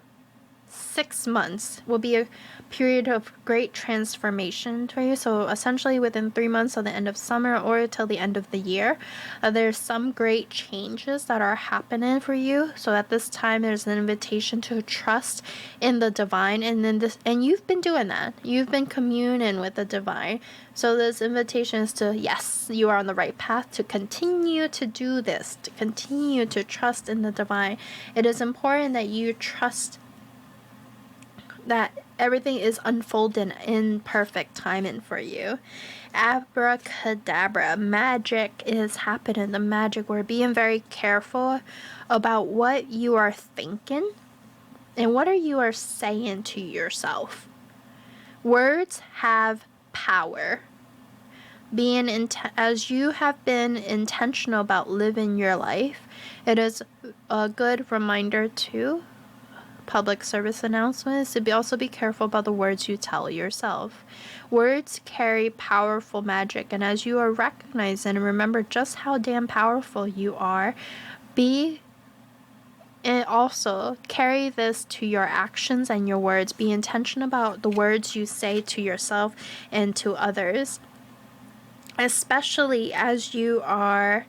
6 months will be a period of great transformation for you. So essentially within 3 months of the end of summer or till the end of the year, there's some great changes that are happening for you. So at this time, there's an invitation to trust in the divine, and you've been doing that. You've been communing with the divine. So this invitation is to, yes, you are on the right path, to continue to do this, to continue to trust in the divine. It is important that you trust that everything is unfolding in perfect timing for you. Abracadabra, magic is happening. The magic, we're being very careful about what you are thinking and what you are saying to yourself. Words have power. As you have been intentional about living your life, it is a good reminder to public service announcements to also be careful about the words you tell yourself. Words carry powerful magic, and as you are recognizing and remember just how damn powerful you are, and also carry this to your actions and your words. Be intentional about the words you say to yourself and to others, especially as you are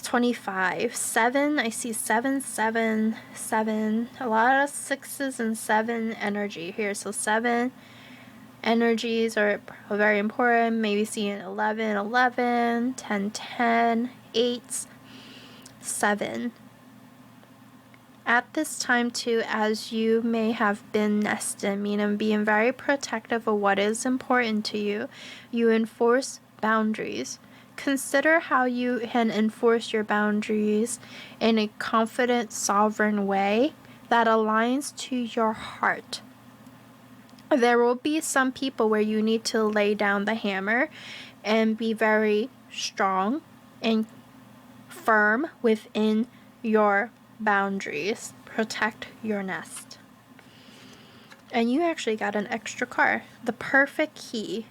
25. 7, I see 7, 7, 7. A lot of 6s and 7 energy here. So 7 energies are very important. Maybe seeing 11, 11, 10, 10, 8, 7. At this time too, as you may have been nesting, meaning being very protective of what is important to you, you enforce boundaries. Consider how you can enforce your boundaries in a confident, sovereign way that aligns to your heart. There will be some people where you need to lay down the hammer and be very strong and firm within your boundaries. Protect your nest. And you actually got an extra card, the perfect key.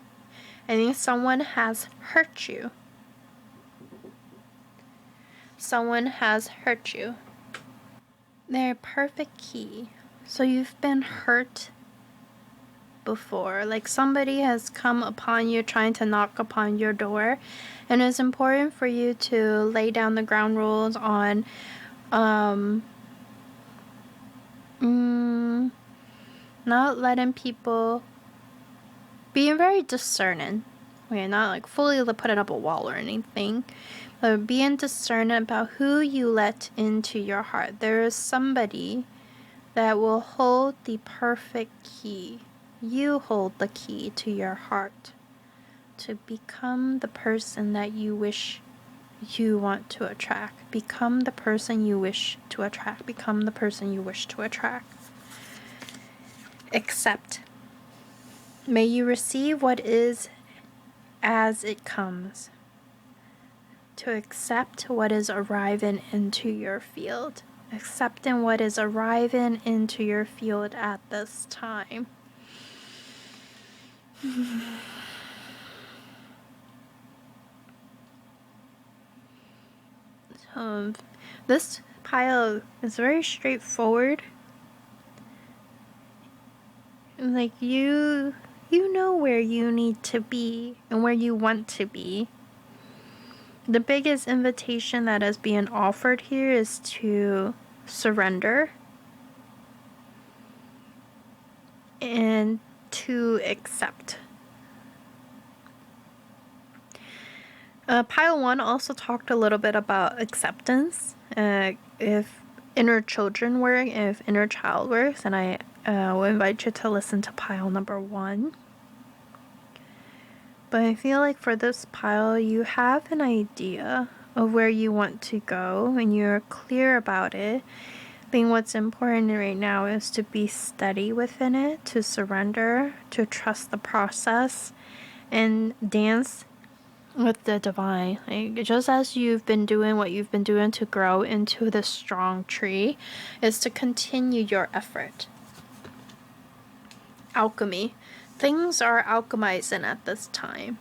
I think someone has hurt you. Someone has hurt you. Their perfect key. So you've been hurt before. Like somebody has come upon you trying to knock upon your door, and it's important for you to lay down the ground rules on not letting people, being very discerning. Okay, not like fully putting up a wall or anything, but being discerning about who you let into your heart. There is somebody that will hold the perfect key. You hold the key to your heart to become the person that you wish you want to attract. Become the person you wish to attract. Become the person you wish to attract. Accept. May you receive what is as it comes. To accept what is arriving into your field. Accepting what is arriving into your field at this time. This pile is very straightforward. Like you know where you need to be and where you want to be. The biggest invitation that is being offered here is to surrender and to accept. Pile 1 also talked a little bit about acceptance. If inner children work, if inner child works, and I will invite you to listen to pile number 1. But I feel like for this pile, you have an idea of where you want to go and you're clear about it. I think what's important right now is to be steady within it, to surrender, to trust the process, and dance with the divine. Like, just as you've been doing what you've been doing to grow into this strong tree, is to continue your effort. Alchemy. Things are alchemizing at this time.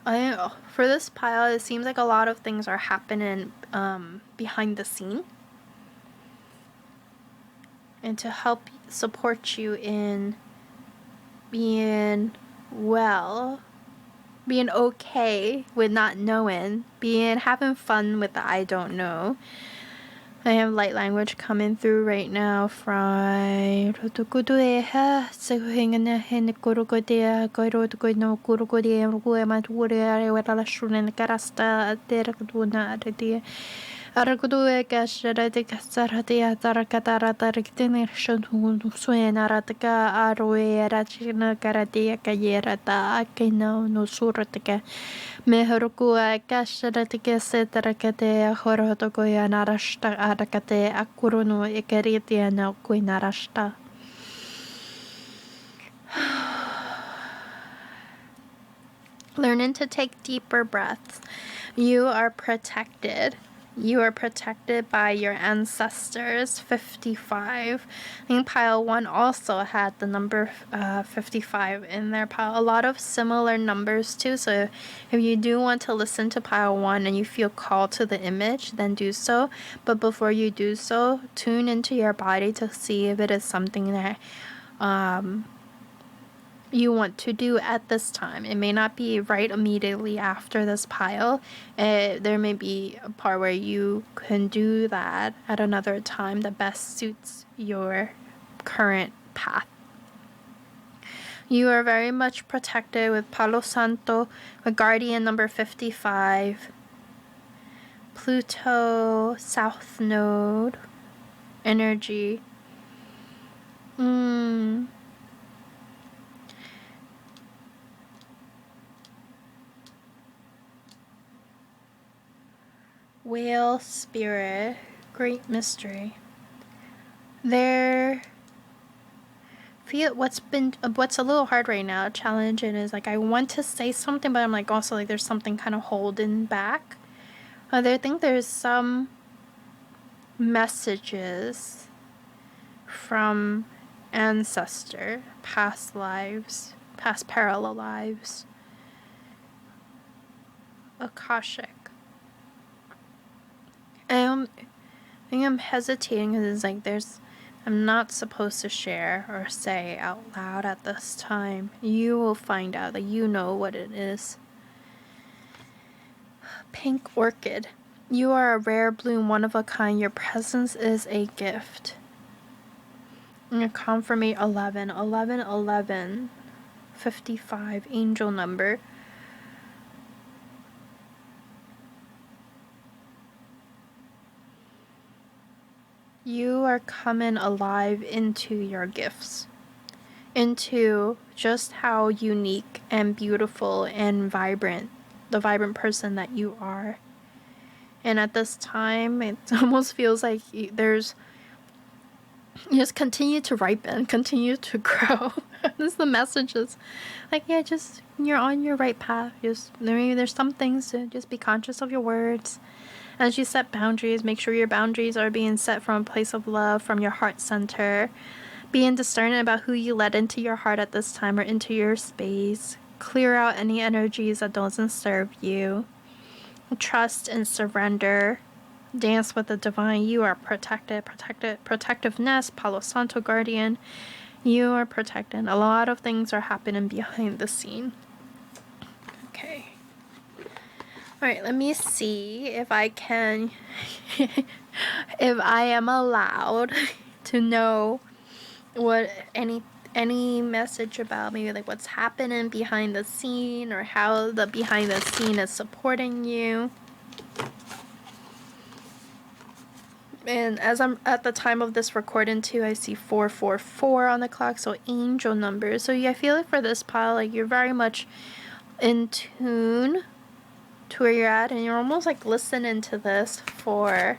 For this pile, it seems like a lot of things are happening behind the scene. And to help support you in being well, being okay with not knowing, having fun with the I don't know. I have light language coming through right now from Mehorkua kasharatike setarakate horotokoya narashta arakate akuruno ikaritia no kuinarashta. Learning to take deeper breaths. You are protected. You are protected by your ancestors. 55. I think pile 1 also had the number 55 in their pile. A lot of similar numbers too. So if you do want to listen to pile 1 and you feel called to the image, then do so. But before you do so, tune into your body to see if it is something that you want to do at this time. It may not be right immediately after this pile. There may be a part where you can do that at another time that best suits your current path. You are very much protected with Palo Santo, with Guardian number 55, Pluto, South Node, energy. Whale spirit, great mystery. What's a little hard right now, challenging, is like I want to say something, but I'm like also like there's something kind of holding back. I think there's some messages from ancestor, past lives, past parallel lives, Akashic. I think I'm hesitating because it's like there's I'm not supposed to share or say out loud at this time. You will find out that you know what it is. Pink orchid. You are a rare bloom, one of a kind. Your presence is a gift. And confirmation 11, 11, 11, 55, angel number. You are coming alive into your gifts, into just how unique and beautiful and vibrant, the vibrant person that you are. And at this time, it almost feels like there's, you just continue to ripen, continue to grow. This is the messages. Like, yeah, just, you're on your right path. Just, maybe there's some things to just be conscious of your words. As you set boundaries, make sure your boundaries are being set from a place of love, from your heart center. Being discerning about who you let into your heart at this time or into your space. Clear out any energies that doesn't serve you. Trust and surrender. Dance with the divine. You are protected. Protectiveness. Palo Santo guardian. You are protected. A lot of things are happening behind the scene. Okay. Alright, let me see if I can, if I am allowed to know what any message about maybe like what's happening behind the scene or how the behind the scene is supporting you. And as I'm at the time of this recording too, I see 444 on the clock, so angel numbers. So yeah, I feel like for this pile, like you're very much in tune to where you're at, and you're almost like listening to this for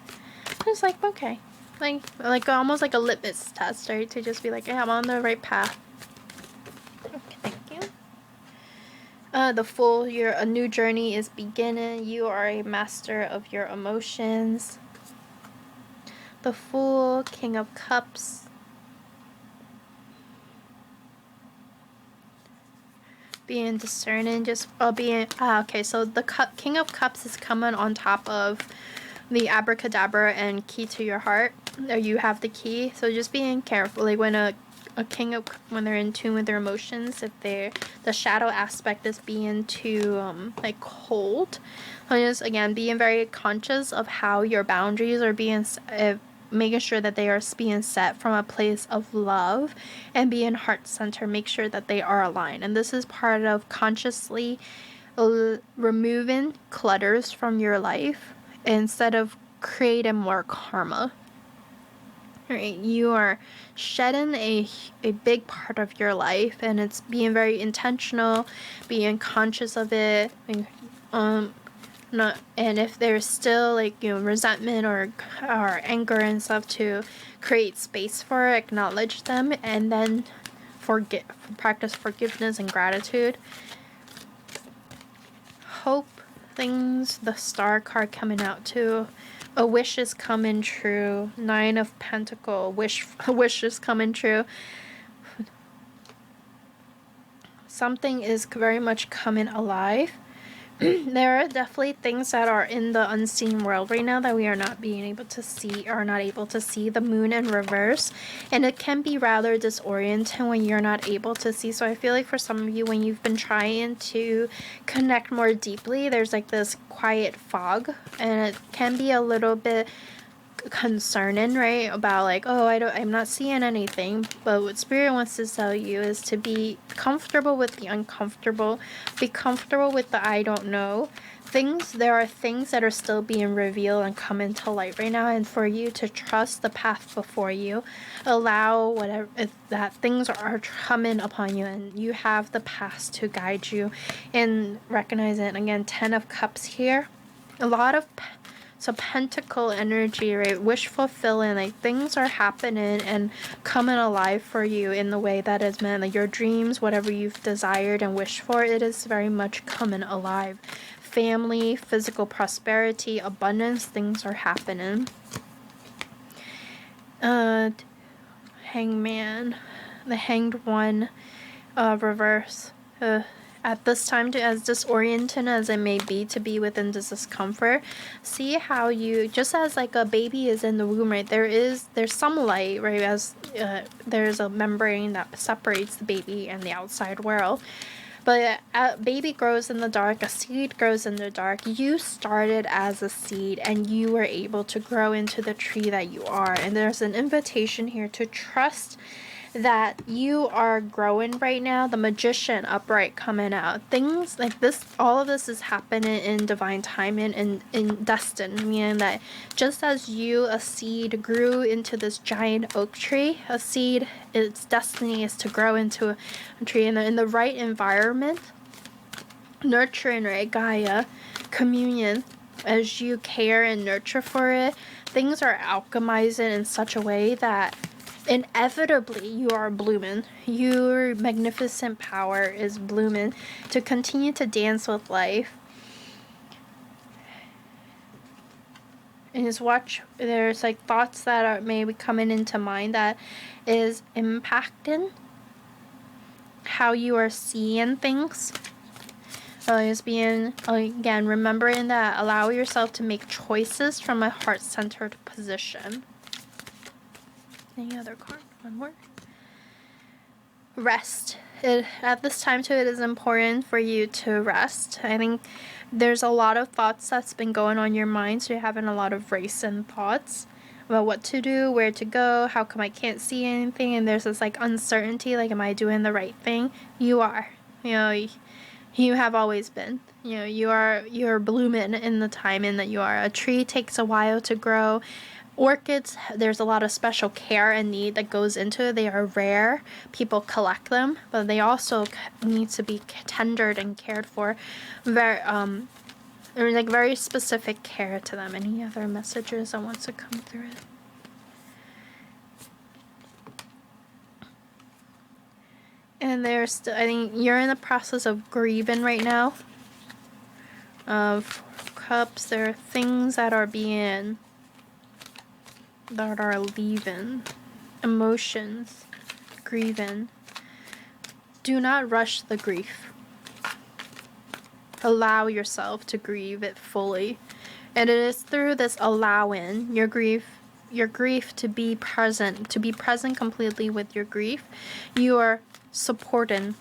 just like, okay, like almost like a litmus test, right? To just be like, yeah, I'm on the right path. Okay, thank you. The Fool, a new journey is beginning. You are a master of your emotions. The Fool, King of Cups. Being discerning, just being okay, so the King of Cups is coming on top of the abracadabra and key to your heart. Or you have the key, so just being careful, like when a king of, when they're in tune with their emotions, if they're, the shadow aspect is being too like cold. So just again being very conscious of how your boundaries are being making sure that they are being set from a place of love and being heart center. Make sure that they are aligned, and this is part of consciously removing clutters from your life instead of creating more karma. Right, you are shedding a big part of your life, and it's being very intentional, being conscious of it, not, and if there's still like, you know, resentment or anger and stuff, to create space for it, acknowledge them, and then practice forgiveness and gratitude. Hope things, the Star card coming out too. A wish is coming true. 9 of Pentacle, a wish is coming true. Something is very much coming alive. There are definitely things that are in the unseen world right now that we are not being able to see, or not able to see. The moon in reverse, and it can be rather disorienting when you're not able to see. So I feel like for some of you, when you've been trying to connect more deeply, there's like this quiet fog, and it can be a little bit concerning, right? About like, oh, I'm not seeing anything. But what Spirit wants to tell you is to be comfortable with the uncomfortable, be comfortable with the I don't know things. There are things that are still being revealed and coming to light right now, and for you to trust the path before you. Allow whatever that things are coming upon you, and you have the past to guide you, and recognize it. And again, 10 of Cups here, a lot of pentacle energy, right? Wish fulfilling, like things are happening and coming alive for you in the way that is meant. Like your dreams, whatever you've desired and wished for, it is very much coming alive. Family, physical prosperity, abundance, things are happening. Hangman, the Hanged One, reverse. At this time, as disoriented as it may be to be within this discomfort, see how you, just as like a baby is in the womb, right, there's some light, right, as there's a membrane that separates the baby and the outside world. But a baby grows in the dark, a seed grows in the dark. You started as a seed and you were able to grow into the tree that you are. And there's an invitation here to trust that you are growing right now. The magician upright coming out. Things like this, all of this is happening in divine timing and in destiny, meaning that just as you, a seed, grew into this giant oak tree, a seed, its destiny is to grow into a tree in the right environment, nurturing, right, Gaia, communion, as you care and nurture for it, things are alchemizing in such a way that inevitably you are blooming. Your magnificent power is blooming to continue to dance with life. And just watch, there's like thoughts that are maybe coming into mind that is impacting how you are seeing things. Just being, again, remembering that allow yourself to make choices from a heart-centered position. Any other card? One more. Rest. At this time too, it is important for you to rest. I think there's a lot of thoughts that's been going on in your mind, so you're having a lot of racing thoughts about what to do, where to go, how come I can't see anything, and there's this like uncertainty, like am I doing the right thing? You are. You have always been. You're blooming in the time in that you are. A tree takes a while to grow. Orchids, there's a lot of special care and need that goes into it. They are rare. People collect them, but they also need to be tendered and cared for. There's like very specific care to them. Any other messages that want to come through it? And there's, I think you're in the process of grieving right now. Of Cups, there are things that are leaving. Emotions, grieving. Do not rush the grief. Allow yourself to grieve it fully. And it is through this allowing your grief to be present completely with your grief. You are supporting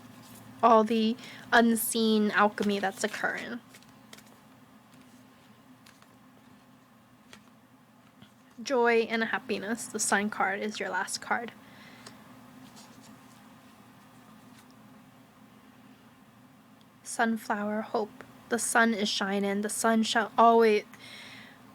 all the unseen alchemy that's occurring. Joy and happiness. The Sun card is your last card. Sunflower, hope. The sun is shining. The sun shall always...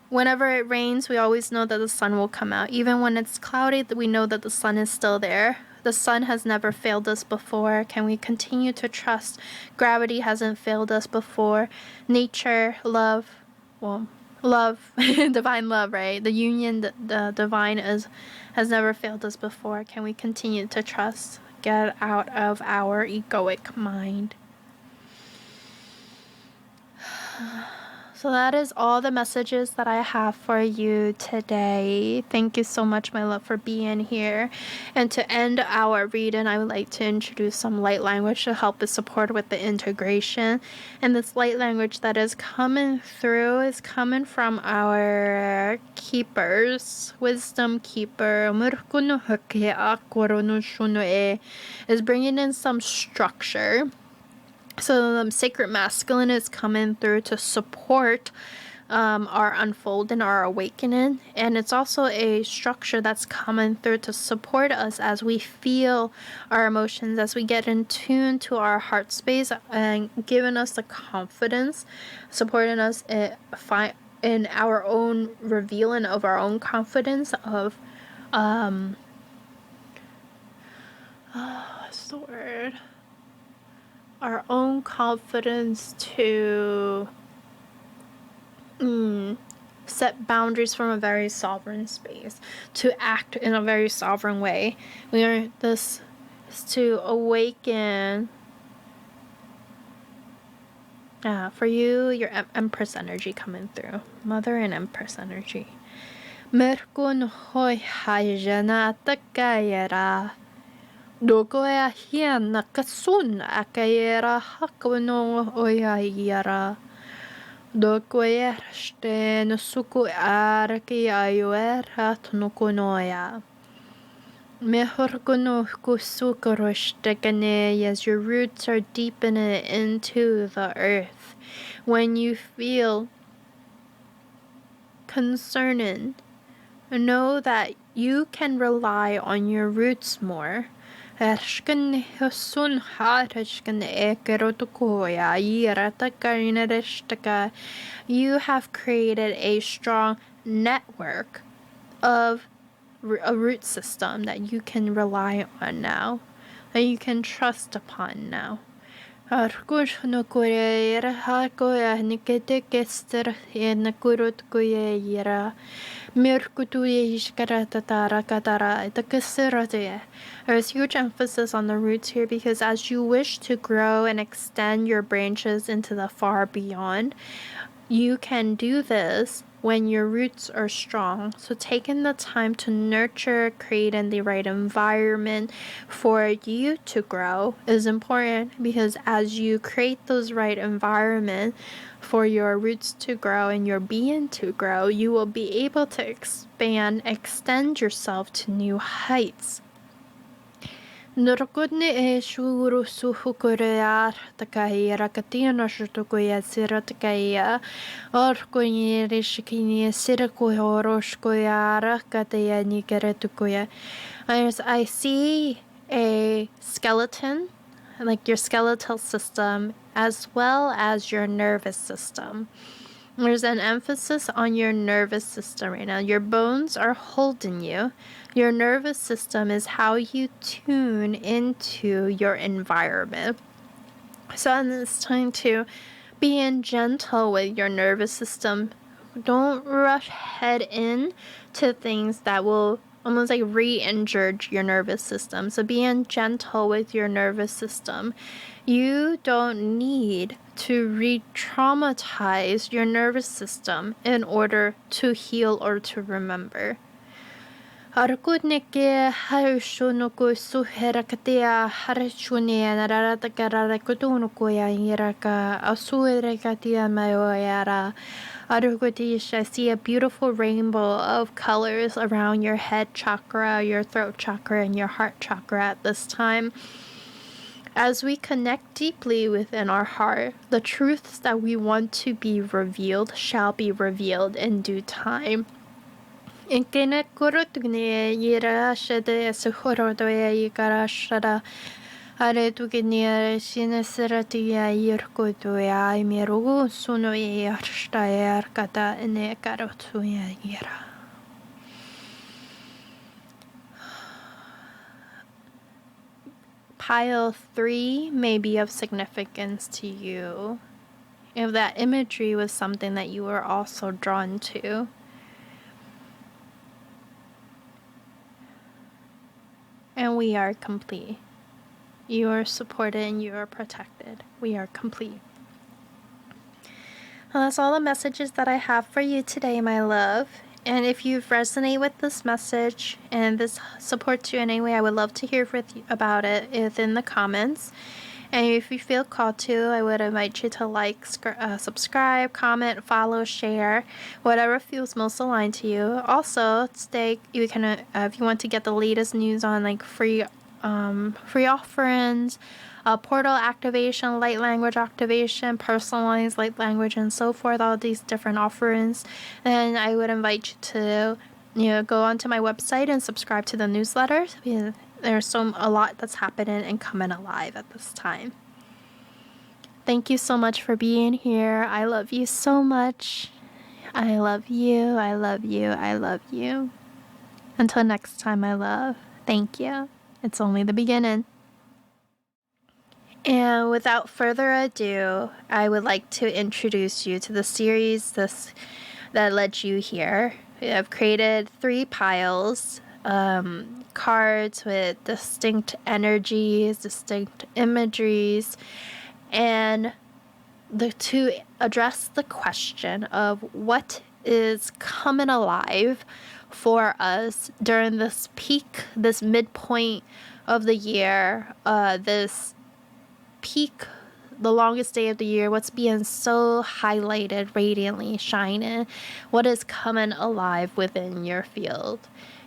Whenever it rains, we always know that the sun will come out. Even when it's cloudy, we know that the sun is still there. The sun has never failed us before. Can we continue to trust? Gravity hasn't failed us before. Nature, love, divine love, right? The union, the divine has never failed us before. Can we continue to trust? Get out of our egoic mind. So that is all the messages that I have for you today. Thank you so much, my love, for being here. And to end our reading, I would like to introduce some light language to help us support with the integration. And this light language that is coming through is coming from our keepers. Wisdom keeper is bringing in some structure. So the sacred masculine is coming through to support our unfolding, our awakening. And it's also a structure that's coming through to support us as we feel our emotions, as we get in tune to our heart space, and giving us the confidence, supporting us in our own revealing of our own confidence of what's the word? Our own confidence to set boundaries from a very sovereign space, to act in a very sovereign way. This is to awaken. For you, your Empress energy coming through. Mother and Empress energy. Merkun hoi hajana takayara. Dogoya hiena kasun akayera hakono oyayara. Dogoya ste no suku araki ayoera tnukunoya. Mejor conozco su corostekane as your roots are deepened into the earth. When you feel concerning, know that you can rely on your roots more. You have created a strong network of a root system that you can rely on now, that you can trust upon now. There's huge emphasis on the roots here because as you wish to grow and extend your branches into the far beyond, you can do this when your roots are strong. So taking the time to nurture, creating the right environment for you to grow is important, because as you create those right environment for your roots to grow and your being to grow, you will be able to expand, extend yourself to new heights. Nurkudni e shuru suhukurear takahira katina shutukuya siratakaia orkuni rishikini sirakuhoroshkuyara kataya nikeretukuya. I see a skeleton, like your skeletal system, as well as your nervous system. There's an emphasis on your nervous system right now. Your bones are holding you. Your nervous system is how you tune into your environment. So it's time to be gentle with your nervous system. Don't rush head in to things that will almost like re-injure your nervous system. So being gentle with your nervous system. You don't need to re-traumatize your nervous system in order to heal or to remember. Harkudneke harushunoko suherakatea harachune naratakararakutunukoya iraka asuerakatia mayoyara. I see a beautiful rainbow of colors around your head chakra, your throat chakra, and your heart chakra at this time. As we connect deeply within our heart, the truths that we want to be revealed shall be revealed in due time. Pile 3 may be of significance to you if that imagery was something that you were also drawn to. And we are complete. You are supported and you are protected. We are complete. Well, that's all the messages that I have for you today, my love. And if you resonate with this message and this supports you in any way, I would love to hear about it within the comments. And if you feel called to, I would invite you to like, subscribe, comment, follow, share, whatever feels most aligned to you. Also, you can if you want to get the latest news on like free offerings, portal activation, light language activation, personalized light language, and so forth, all these different offerings, then I would invite you to go onto my website and subscribe to the newsletters. There's a lot that's happening and coming alive at this time. Thank you so much for being here. I love you so much. I love you. I love you. I love you. Until next time, my love. Thank you. It's only the beginning. And without further ado, I would like to introduce you to the series that led you here. I've created 3 piles, cards with distinct energies, distinct imageries, and to address the question of what is coming alive for us during this peak, this midpoint of the year, this peak, the longest day of the year, what's being so highlighted, radiantly shining, what is coming alive within your field.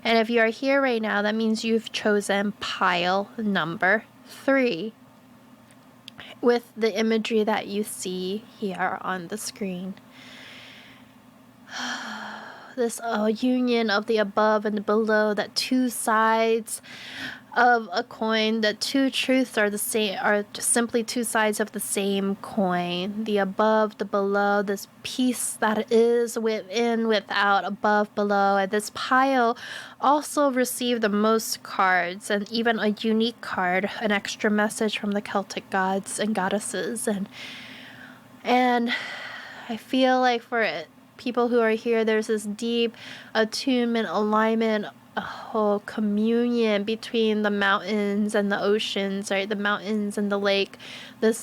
And if you are here right now, that means you've chosen pile number 3 with the imagery that you see here on the screen. This union of the above and the below, that two sides of a coin, that two truths are the same, are just simply two sides of the same coin. The above, the below, this piece that is within, without, above, below. And this pile also received the most cards, and even a unique card, an extra message from the Celtic gods and goddesses. And I feel like for it, people who are here, there's this deep attunement, alignment, a whole communion between the mountains and the oceans, right? The mountains and the lake, the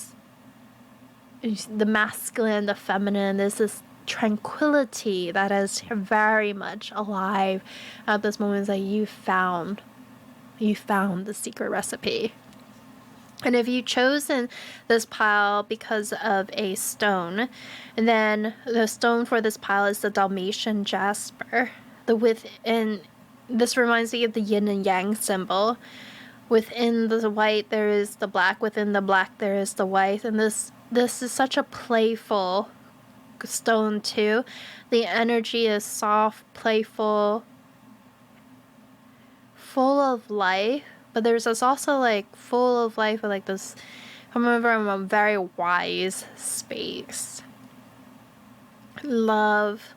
masculine, the feminine. There's this tranquility that is very much alive at this moment, that you found the secret recipe. And if you've chosen this pile because of a stone, then the stone for this pile is the Dalamation Jasper. This reminds me of the yin and yang symbol. Within the white there is the black, within the black there is the white, and this is such a playful stone too. The energy is soft, playful, full of life. But there's this also like full of life with like this, I remember, I'm a very wise space. Love.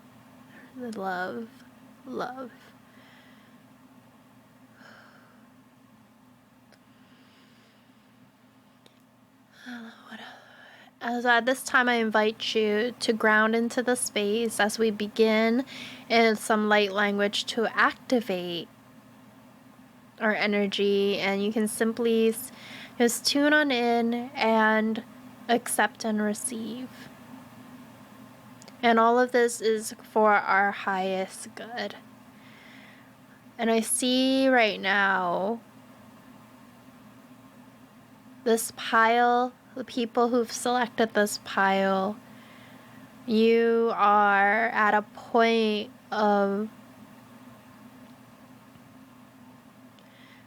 As at this time, I invite you to ground into the space as we begin in some light language to activate our energy, and you can simply just tune on in and accept and receive. And all of this is for our highest good. And I see right now this pile, the people who've selected this pile, you are at a point of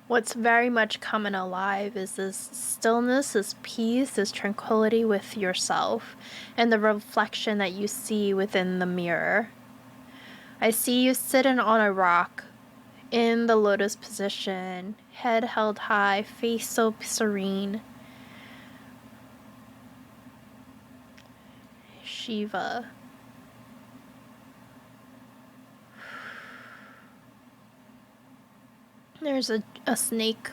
what's very much coming alive is this stillness, this peace, this tranquility with yourself, and the reflection that you see within the mirror. I see you sitting on a rock in the lotus position, head held high, face so serene. Shiva. There's a snake.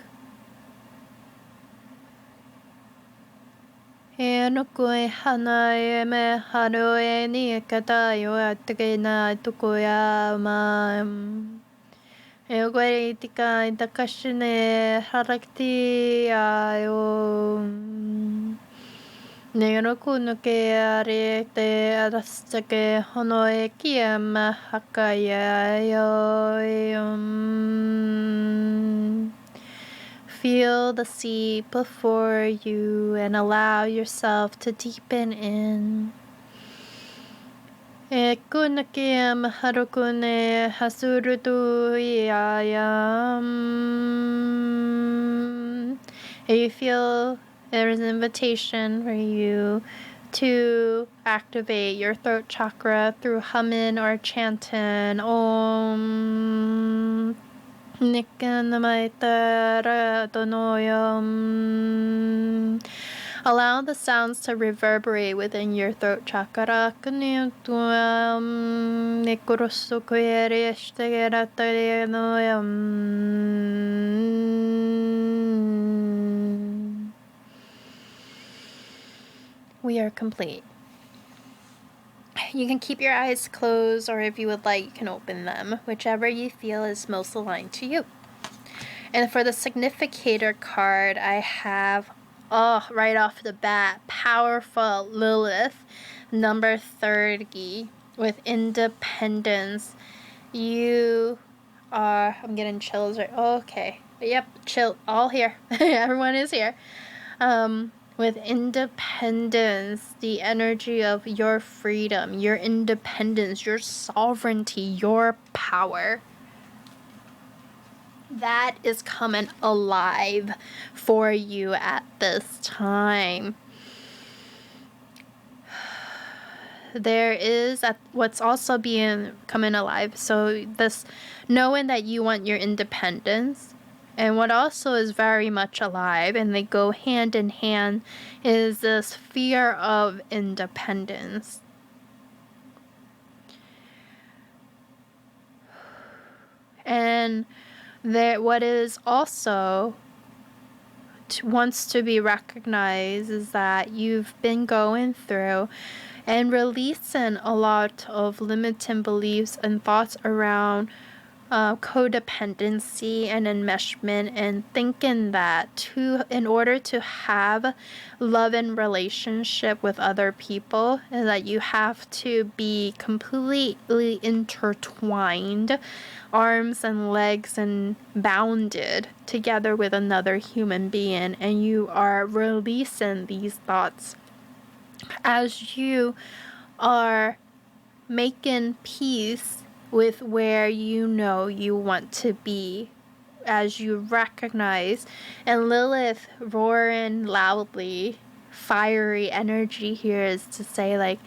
E no koe hana e me haro e ni katayo atake na tukoya ma. E o koe tika i takashine harakti ayo. Ne no kuno ke are te arastake hono e kia ma hakaya yo. Feel the sea before you and allow yourself to deepen in. E kuna kia maharukune hasurutu iayam. You feel there is an invitation for you to activate your throat chakra through humming or chanting Om Nikanamaitara Donoyam. Allow the sounds to reverberate within your throat chakra. We are complete. You can keep your eyes closed, or if you would like, you can open them, whichever you feel is most aligned to you. And for the significator card, I have, right off the bat, powerful Lilith, number 30, with independence. You are, I'm getting chills right, okay. Yep, chill, all here. Everyone is here. With independence, the energy of your freedom, your independence, your sovereignty, your power. That is coming alive for you at this time. There is what's also being coming alive. So this knowing that you want your independence, and what also is very much alive, and they go hand in hand, is this fear of independence. And what is also wants to be recognized is that you've been going through and releasing a lot of limiting beliefs and thoughts around codependency and enmeshment, and thinking that in order to have love and relationship with other people, is that you have to be completely intertwined, arms and legs and bounded together with another human being, and you are releasing these thoughts as you are making peace with where you know you want to be, as you recognize, and Lilith roaring loudly, fiery energy here is to say, like,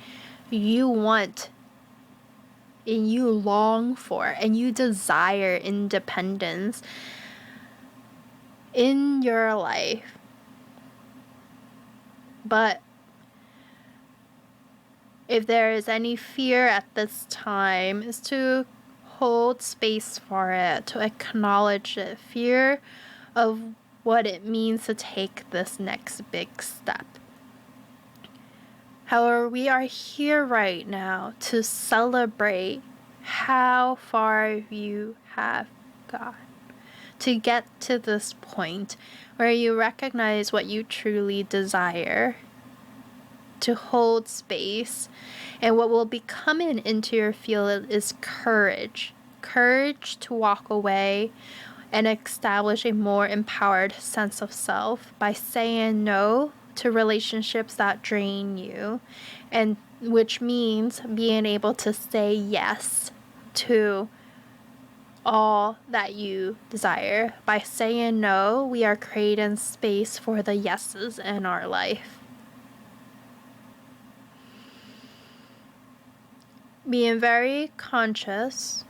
you want and you long for and you desire independence in your life. But if there is any fear at this time, is to hold space for it, to acknowledge it. Fear of what it means to take this next big step. However, we are here right now to celebrate how far you have gone, to get to this point where you recognize what you truly desire, to hold space. And what will be coming into your field is courage. Courage to walk away and establish a more empowered sense of self by saying no to relationships that drain you, and which means being able to say yes to all that you desire. By saying no, we are creating space for the yeses in our life. Being very conscious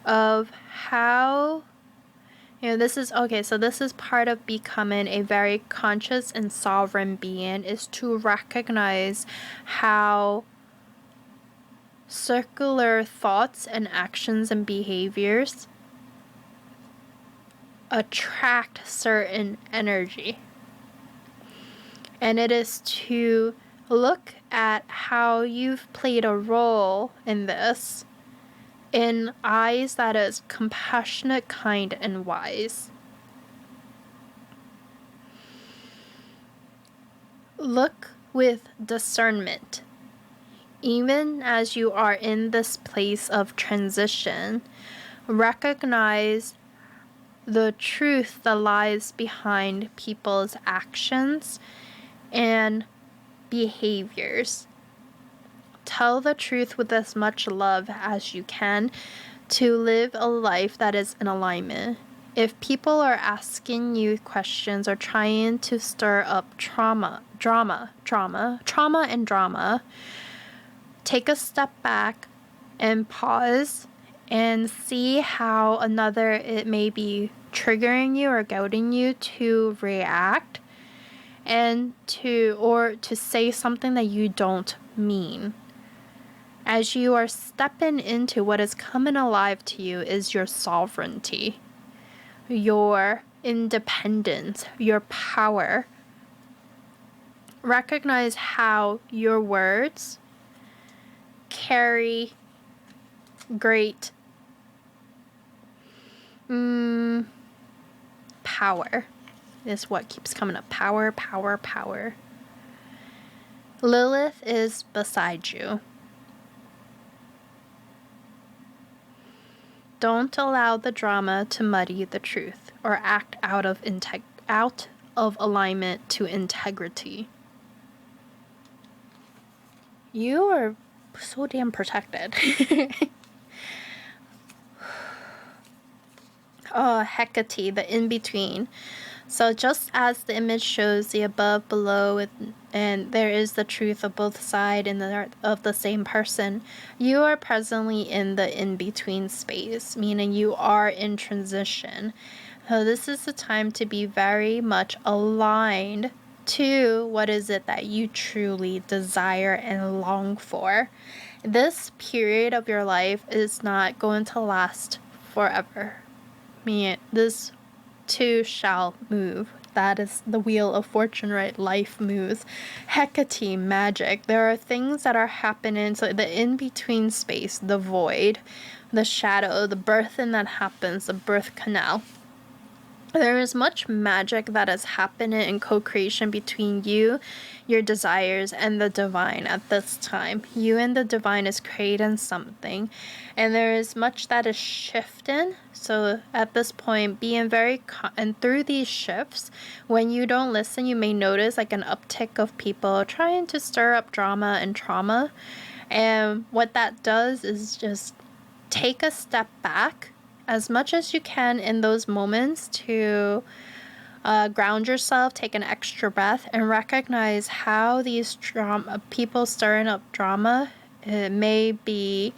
of how, this is part of becoming a very conscious and sovereign being, is to recognize how circular thoughts and actions and behaviors attract certain energy. And it is to look at how you've played a role in this in eyes that is compassionate, kind, and wise. Look with discernment. Even as you are in this place of transition, recognize the truth that lies behind people's actions and behaviors. Tell the truth with as much love as you can to live a life that is in alignment. If people are asking you questions or trying to stir up drama, take a step back and pause and see how it may be triggering you or goading you to react and to say something that you don't mean. As you are stepping into what is coming alive to you is your sovereignty, your independence, your power. Recognize how your words carry great power. Is what keeps coming up. Power, power, power. Lilith is beside you. Don't allow the drama to muddy the truth. or act out of alignment to integrity. You are so damn protected. Oh, Hecate, the in-between. So just as the image shows the above, below, and there is the truth of both sides of the same person, you are presently in the in-between space, meaning you are in transition. So this is the time to be very much aligned to what is it that you truly desire and long for. This period of your life is not going to last forever. This too shall move. That is the wheel of fortune, right? Life moves. Hecate, magic. There are things that are happening. So the in-between space, the void, the shadow, the birthing that happens, the birth canal. There is much magic that is happening in co-creation between you, your desires, and the divine at this time. You and the divine is creating something, and there is much that is shifting. So at this point, being very and through these shifts, when you don't listen, you may notice like an uptick of people trying to stir up drama and trauma. And what that does is just take a step back as much as you can in those moments to ground yourself, take an extra breath, and recognize how these people stirring up drama may be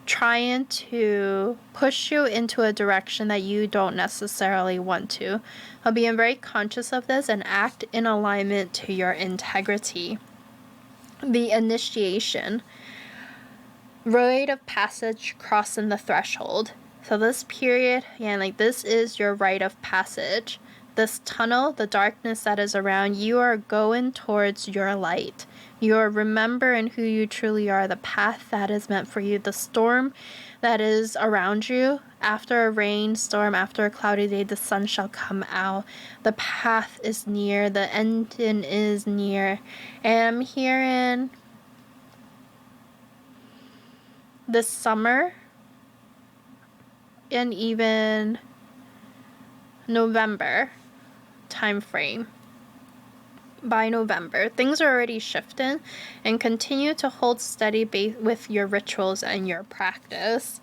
trying to push you into a direction that you don't necessarily want to. Being very conscious of this and act in alignment to your integrity. The initiation. Rite of passage, crossing the threshold. So this period, this is your rite of passage. This tunnel, the darkness that is around, you are going towards your light. You are remembering who you truly are, the path that is meant for you, the storm that is around you. After a rainstorm, after a cloudy day, the sun shall come out. The path is near, the ending is near. And I'm hearing this summer and even November time frame. By November, things are already shifting, and continue to hold steady with your rituals and your practice.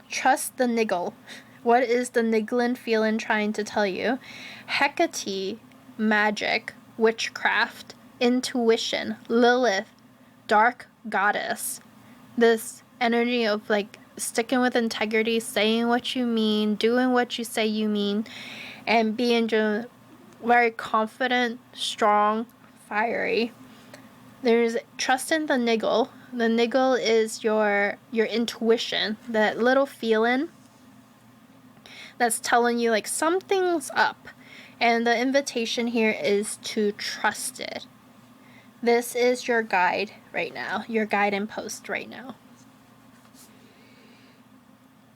Trust the niggle. What is the niggling feeling trying to tell you? Hecate, magic, witchcraft, intuition, Lilith, dark goddess. This energy of sticking with integrity, saying what you mean, doing what you say you mean, and being very confident, strong, fiery. There's trust in the niggle. The niggle is your intuition, that little feeling that's telling you something's up. And the invitation here is to trust it. This is your guide right now, your guiding post right now.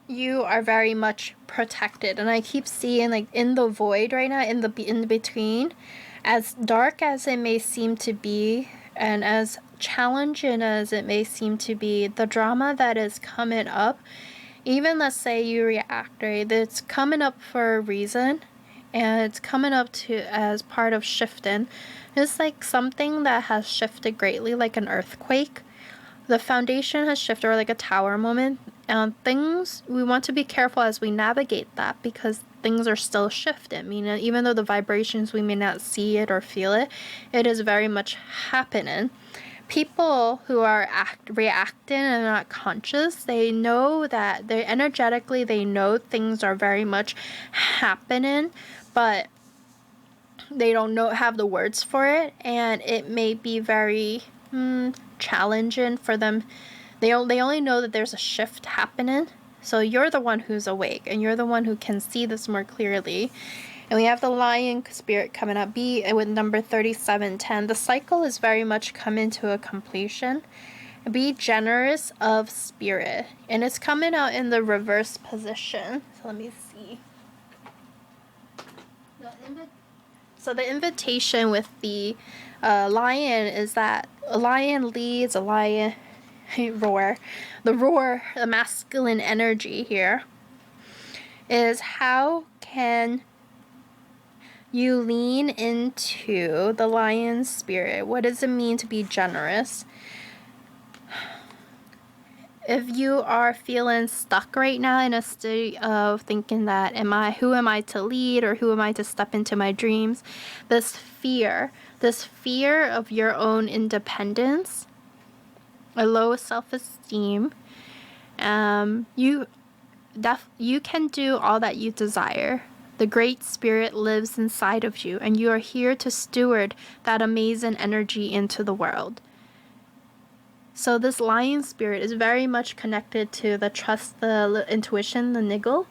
You are very much protected, and I keep seeing in the void right now, in between, as dark as it may seem to be, and as challenging as it may seem to be, the drama that is coming up, even let's say you react, right? It's coming up for a reason, and it's coming up as part of shifting. It's something that has shifted greatly, like an earthquake. The foundation has shifted, or a tower moment. And things, we want to be careful as we navigate that, because things are still shifting. Even though the vibrations, we may not see it or feel it, it is very much happening. People who are reacting and not conscious, they know that they energetically, they know things are very much happening, but they don't have the words for it, and it may be very challenging for them. They only know that there's a shift happening. So you're the one who's awake, and you're the one who can see this more clearly. And we have the lion spirit coming up. With number 3710. The cycle is very much coming to a completion. Be generous of spirit. And it's coming out in the reverse position. So let me see. So the invitation with the lion is that a lion leads, a lion roar. The masculine energy here. is how can you lean into the lion spirit? What does it mean to be generous? If you are feeling stuck right now in a state of thinking that who am I to lead, or who am I to step into my dreams? This fear of your own independence, a low self-esteem, you can do all that you desire. The Great Spirit lives inside of you, and you are here to steward that amazing energy into the world. So this lion spirit is very much connected to the trust, the intuition, the niggle.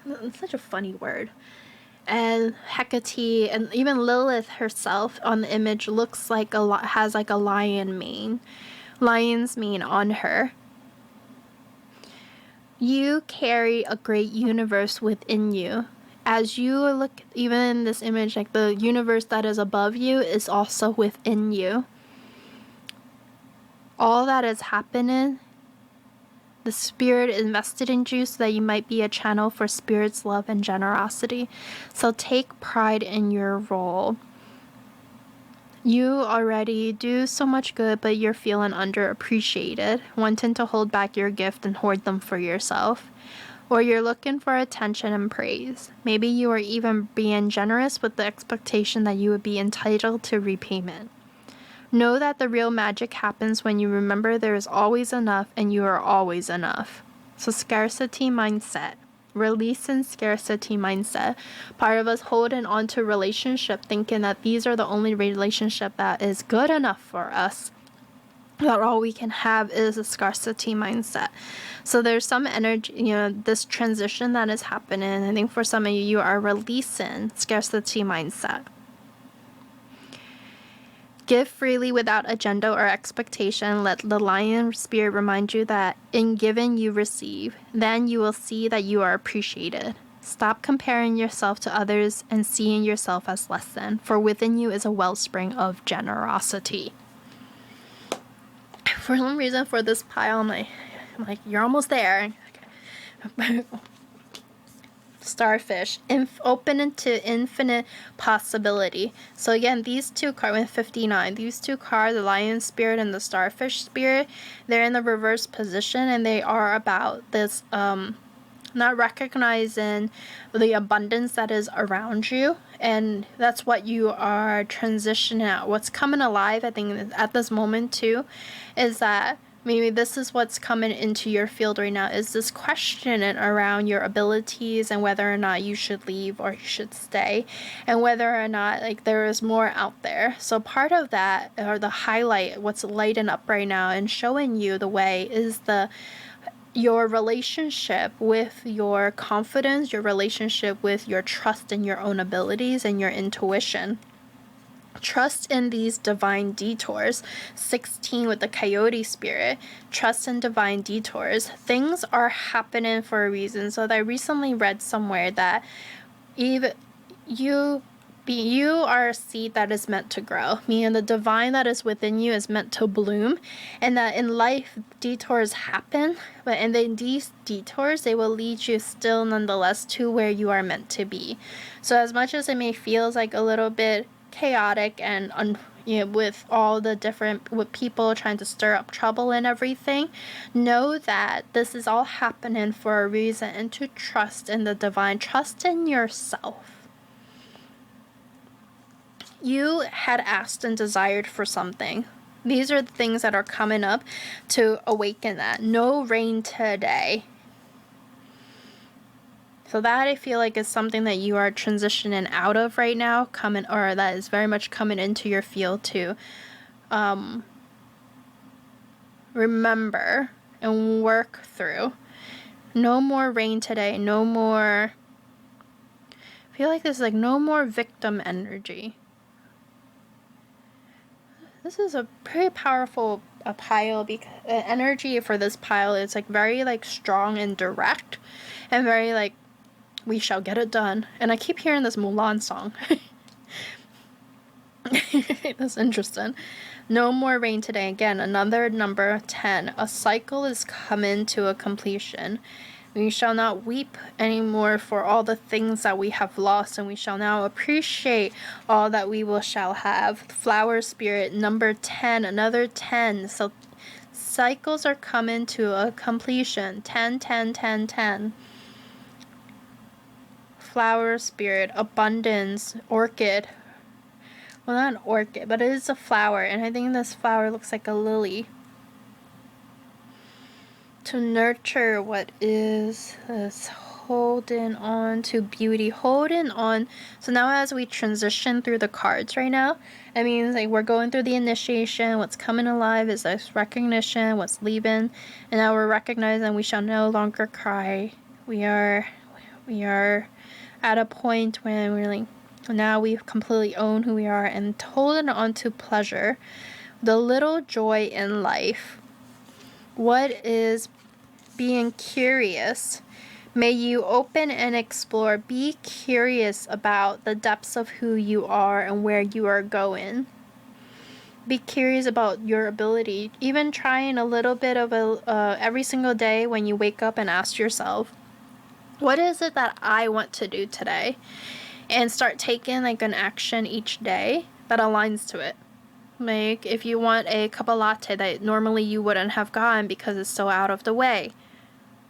It's such a funny word. And Hecate and even Lilith herself on the image looks like has like a lion's mane on her. You carry a great universe within you. As you look, even in this image, like the universe that is above you is also within you. All that is happening, the Spirit invested in you so that you might be a channel for Spirit's love and generosity. So take pride in your role. You already do so much good, but you're feeling underappreciated, wanting to hold back your gift and hoard them for yourself. Or you're looking for attention and praise. Maybe you are even being generous with the expectation that you would be entitled to repayment. Know that the real magic happens when you remember there is always enough and you are always enough. So scarcity mindset. Releasing scarcity mindset. Part of us holding on to relationship thinking that these are the only relationship that is good enough for us. That all we can have is a scarcity mindset. So there's some energy, this transition that is happening. I think for some of you are releasing scarcity mindset. Give freely without agenda or expectation. Let the lion spirit remind you that in giving you receive. Then you will see that you are appreciated. Stop comparing yourself to others and seeing yourself as less than, for within you is a wellspring of generosity. For some reason, for this pile, I'm like, you're almost there. Starfish, open into infinite possibility. So again, these two cards, in 59, these two cards, the lion spirit and the starfish spirit, they're in the reverse position, and they are about this not recognizing the abundance that is around you, and that's what you are transitioning out. What's coming alive, I think, at this moment too, is that maybe this is what's coming into your field right now, is this question around your abilities and whether or not you should leave or you should stay, and whether or not there is more out there. So part of that, or the highlight, what's lighting up right now and showing you the way, is your relationship with your confidence, your relationship with your trust in your own abilities and your intuition. Trust in these divine detours. 16 with the coyote spirit. Trust in divine detours. Things are happening for a reason. So I recently read somewhere that even you are a seed that is meant to grow, meaning the divine that is within you is meant to bloom, and that in life detours happen, but in these detours they will lead you still nonetheless to where you are meant to be. So as much as it may feel like a little bit chaotic and with all the different, with people trying to stir up trouble and everything, know that this is all happening for a reason, and to trust in the divine, trust in yourself. You had asked and desired for something. These are the things that are coming up to awaken that. No rain today. So that, I feel like, is something that you are transitioning out of right now, or that is very much coming into your field to remember and work through. No more rain today. No more. I feel like this is no more victim energy. This is a pretty powerful pile, because energy for this pile is very strong and direct, and very we shall get it done. And I keep hearing this Mulan song. That's interesting. No more rain today. Again, another number 10. A cycle is coming to a completion. We shall not weep anymore for all the things that we have lost, and we shall now appreciate all that we shall have. Flower spirit, number 10, another 10. So cycles are coming to a completion. 10, 10, 10, 10. Flower spirit, abundance, orchid. Well, not an orchid, but it is a flower, and I think this flower looks like a lily. To nurture what is holding on to beauty, holding on. So now as we transition through the cards right now, it means like we're going through the initiation. What's coming alive is this recognition, what's leaving, and now we're recognizing we shall no longer cry. We are at a point when we're like, now we completely own who we are and holding on to pleasure, the little joy in life. What is being curious? May you open and explore. Be curious about the depths of who you are and where you are going. Be curious about your ability. Even trying a little bit of every single day when you wake up and ask yourself, what is it that I want to do today? And start taking like an action each day that aligns to it. Like if you want a cup of latte that normally you wouldn't have gotten because it's so out of the way,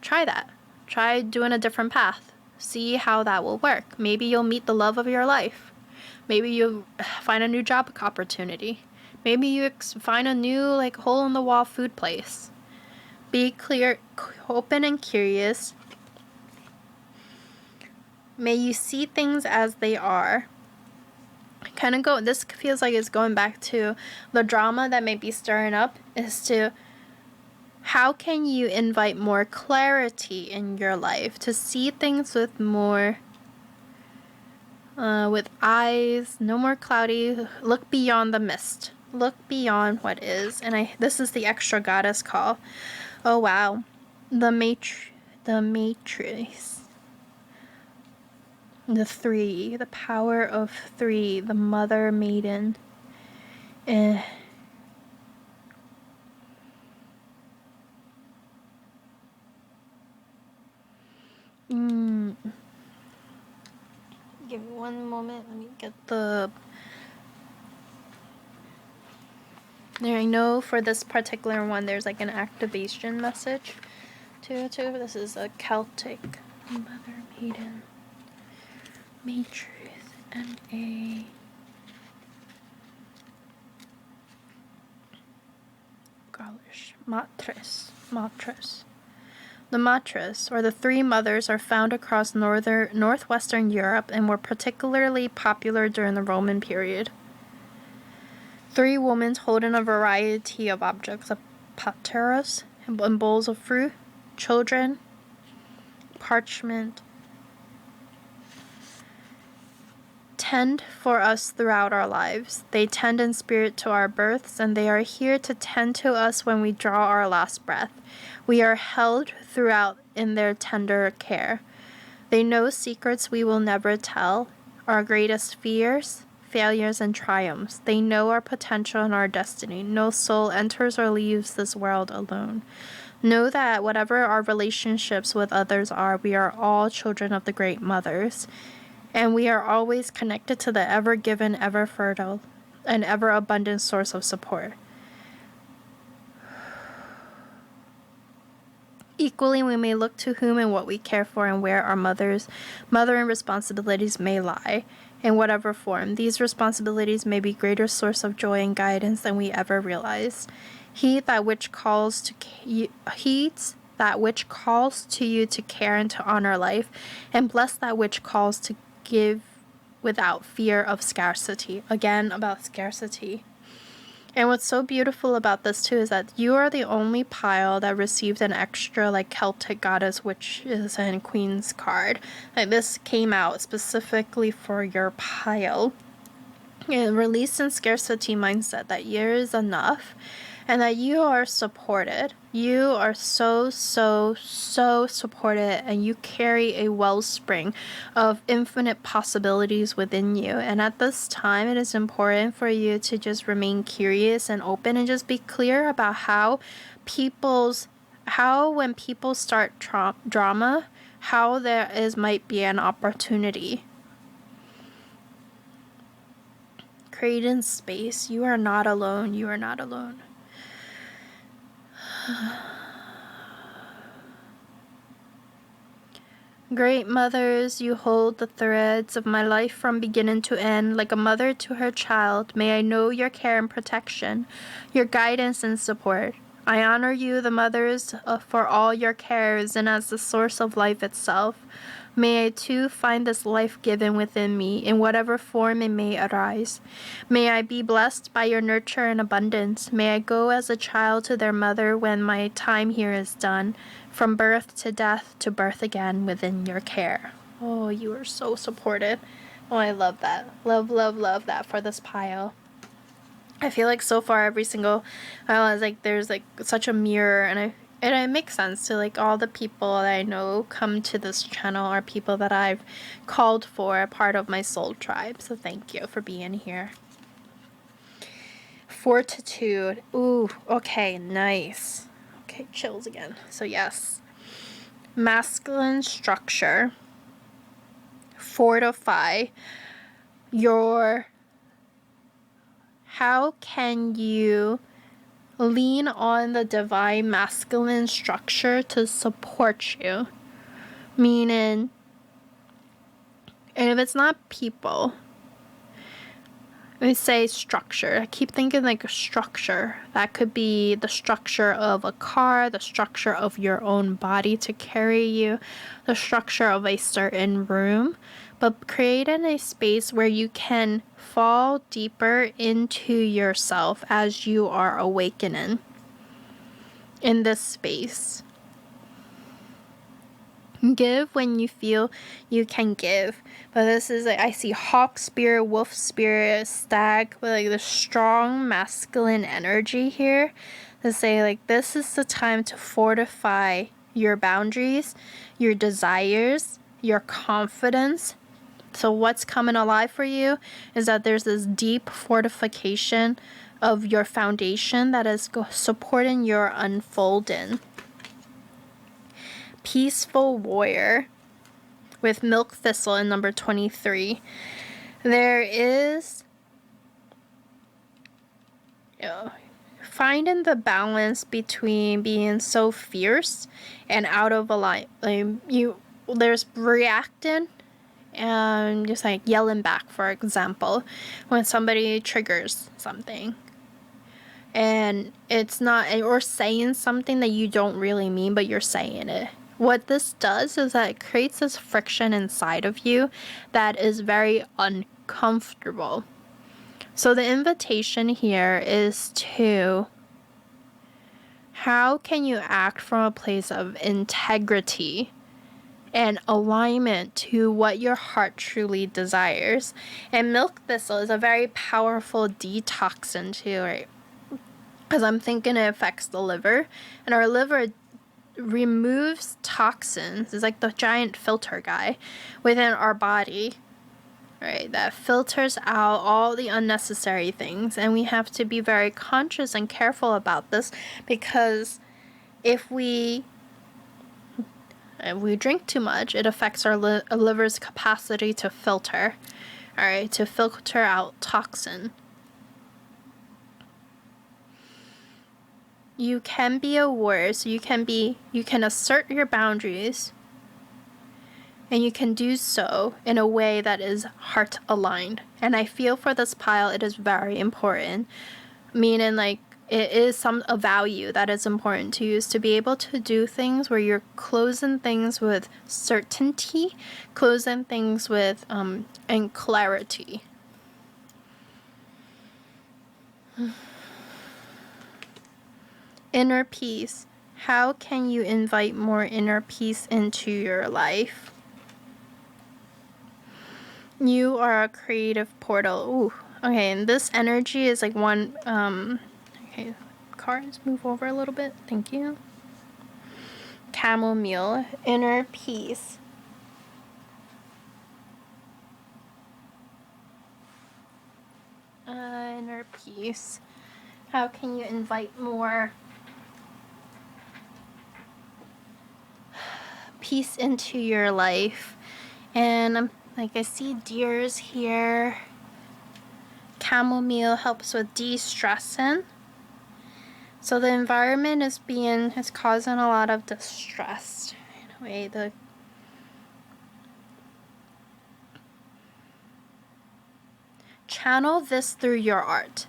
try that. Try doing a different path. See how that will work. Maybe you'll meet the love of your life. Maybe you'll find a new job opportunity. Maybe you find a new like hole-in-the-wall food place. Be clear, open and curious. May you see things as they are. This feels like it's going back to the drama that may be stirring up, is to how can you invite more clarity in your life to see things with more with eyes, no more cloudy. Look beyond the mist. Look beyond what is. And this is the extra goddess call. Oh wow. The matrix. The 3, the power of 3, the mother maiden. Give me one moment. Let me get the. There, I know for this particular one, there's like an activation message too. This is a Celtic mother maiden. Matrix, M-A. Gaulish. Matres. The matras, or the 3 mothers, are found across northwestern Europe and were particularly popular during the Roman period. 3 women holding a variety of objects, pateros, and bowls of fruit, children, parchment, tend for us throughout our lives. They tend in spirit to our births, and they are here to tend to us when we draw our last breath. We are held throughout in their tender care. They know secrets we will never tell, our greatest fears, failures, and triumphs. They know our potential and our destiny. No soul enters or leaves this world alone. Know that whatever our relationships with others are, we are all children of the great mothers. And we are always connected to the ever-given, ever-fertile, and ever-abundant source of support. Equally, we may look to whom and what we care for and where our mothering responsibilities may lie, in whatever form. These responsibilities may be greater source of joy and guidance than we ever realized. Heed that which calls to you to care and to honor life, and bless that which calls to give without fear of scarcity. Again, about scarcity. And what's so beautiful about this too is that you are the only pile that received an extra like Celtic goddess witches and queens card. Like this came out specifically for your pile. And release in scarcity mindset that year is enough and that you are supported. You are so supported, and you carry a wellspring of infinite possibilities within you. And at this time, it is important for you to just remain curious and open and just be clear about how people's how when people start drama, how there might be an opportunity. Creating space. You are not alone. You are not alone. Great mothers, you hold the threads of my life from beginning to end, like a mother to her child. May I know your care and protection, your guidance and support. I honor you, the mothers, for all your cares and as the source of life itself. May I too find this life given within me, in whatever form it may arise. May I be blessed by your nurture and abundance. May I go as a child to their mother when my time here is done, from birth to death to birth again within your care. Oh, you are so supported. Oh, I love that. Love, love, love that for this pile. I feel like so far every single pile is like there's like such a mirror, and it makes sense to like all the people that I know come to this channel are people that I've called for a part of my soul tribe. So thank you for being here. Fortitude. Ooh, okay, nice. Okay, chills again. So yes. Masculine structure. Fortify your... How can you lean on the divine masculine structure to support you? Meaning, and if it's not people, let me say structure. I keep thinking like a structure. That could be the structure of a car, the structure of your own body to carry you, the structure of a certain room, but creating a space where you can fall deeper into yourself as you are awakening in this space. Give when you feel you can give. But this is like, I see hawk spirit, wolf spirit, stag, with like the strong masculine energy here to say like this is the time to fortify your boundaries, your desires, your confidence. So what's coming alive for you is that there's this deep fortification of your foundation that is supporting your unfolding. Peaceful warrior with milk thistle in number 23. There is finding the balance between being so fierce and out of alignment. There's reacting and just like yelling back, for example, when somebody triggers something. And it's not, or saying something that you don't really mean, but you're saying it. What this does is that it creates this friction inside of you that is very uncomfortable. So the invitation here is to, how can you act from a place of integrity and alignment to what your heart truly desires? And milk thistle is a very powerful detoxin too, right? Because I'm thinking it affects the liver, and our liver removes toxins. It's like the giant filter guy within our body, right? That filters out all the unnecessary things, and we have to be very conscious and careful about this, because if we drink too much, it affects our liver's capacity to filter, all right, to filter out toxin. You can be a warrior, so you can assert your boundaries, and you can do so in a way that is heart aligned. And I feel for this pile, it is very important, meaning like it is a value that is important to you, is to be able to do things where you're closing things with certainty, closing things with and clarity. Inner peace. How can you invite more inner peace into your life? You are a creative portal. Ooh. Okay, and this energy is like one, okay, cards, move over a little bit. Thank you. Chamomile. Inner peace. Inner peace. How can you invite more peace into your life. And like I see deers here. Chamomile helps with de-stressing. So the environment is causing a lot of distress. Anyway, channel this through your art.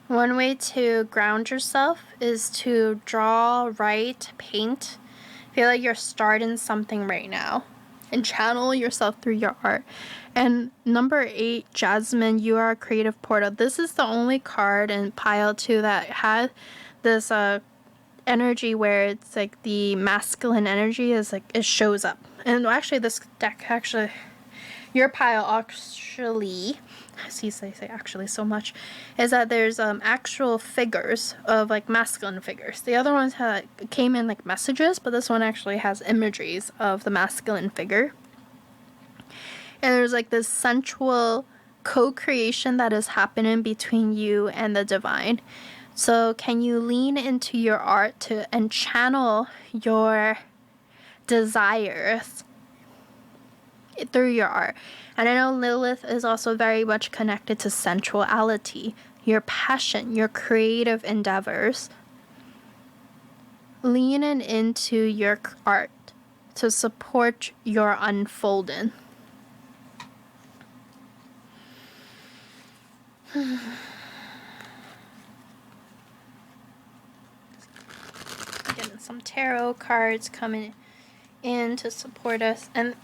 One way to ground yourself is to draw, write, paint. Feel like you're starting something right now. And channel yourself through your art. And number 8, Jasmine, you are a creative portal. This is the only card in pile 2 that had this energy where it's like the masculine energy is like it shows up. And actually this deck your pile actually, I say actually so much, is that there's actual figures of like masculine figures. The other ones came in like messages, but this one actually has imageries of the masculine figure. And there's like this sensual co-creation that is happening between you and the divine. So can you lean into your art and channel your desires through your art? And I know Lilith is also very much connected to sensuality, your passion, your creative endeavors. Leaning into your art to support your unfolding. Getting some tarot cards coming in to support us. And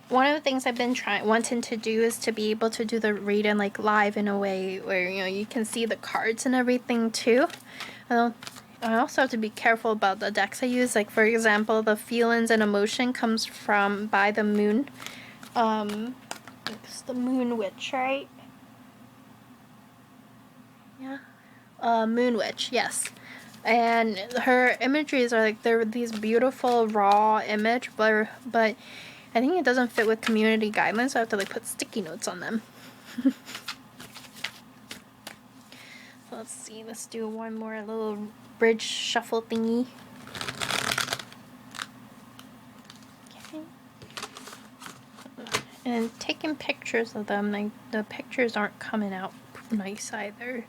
one of the things I've been wanting to do is to be able to do the reading like live in a way where you can see the cards and everything too. I also have to be careful about the decks I use. Like for example, the feelings and emotion comes from by the moon. It's the Moon Witch, right? Yeah. Moon Witch, yes. And her imageries are like they're these beautiful raw image, but I think it doesn't fit with community guidelines, so I have to like put sticky notes on them. So let's see, let's do one more little bridge shuffle thingy. Okay. And taking pictures of them, like the pictures aren't coming out nice either.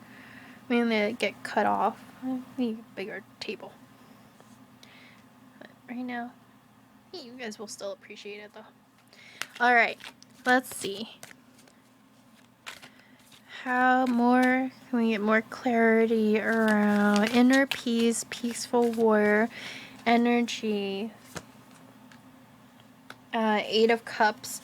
I mean, they get cut off. I need a bigger table. But right now, you guys will still appreciate it though. Alright, let's see. How more can we get more clarity around inner peace, peaceful warrior, energy, 8 of Cups.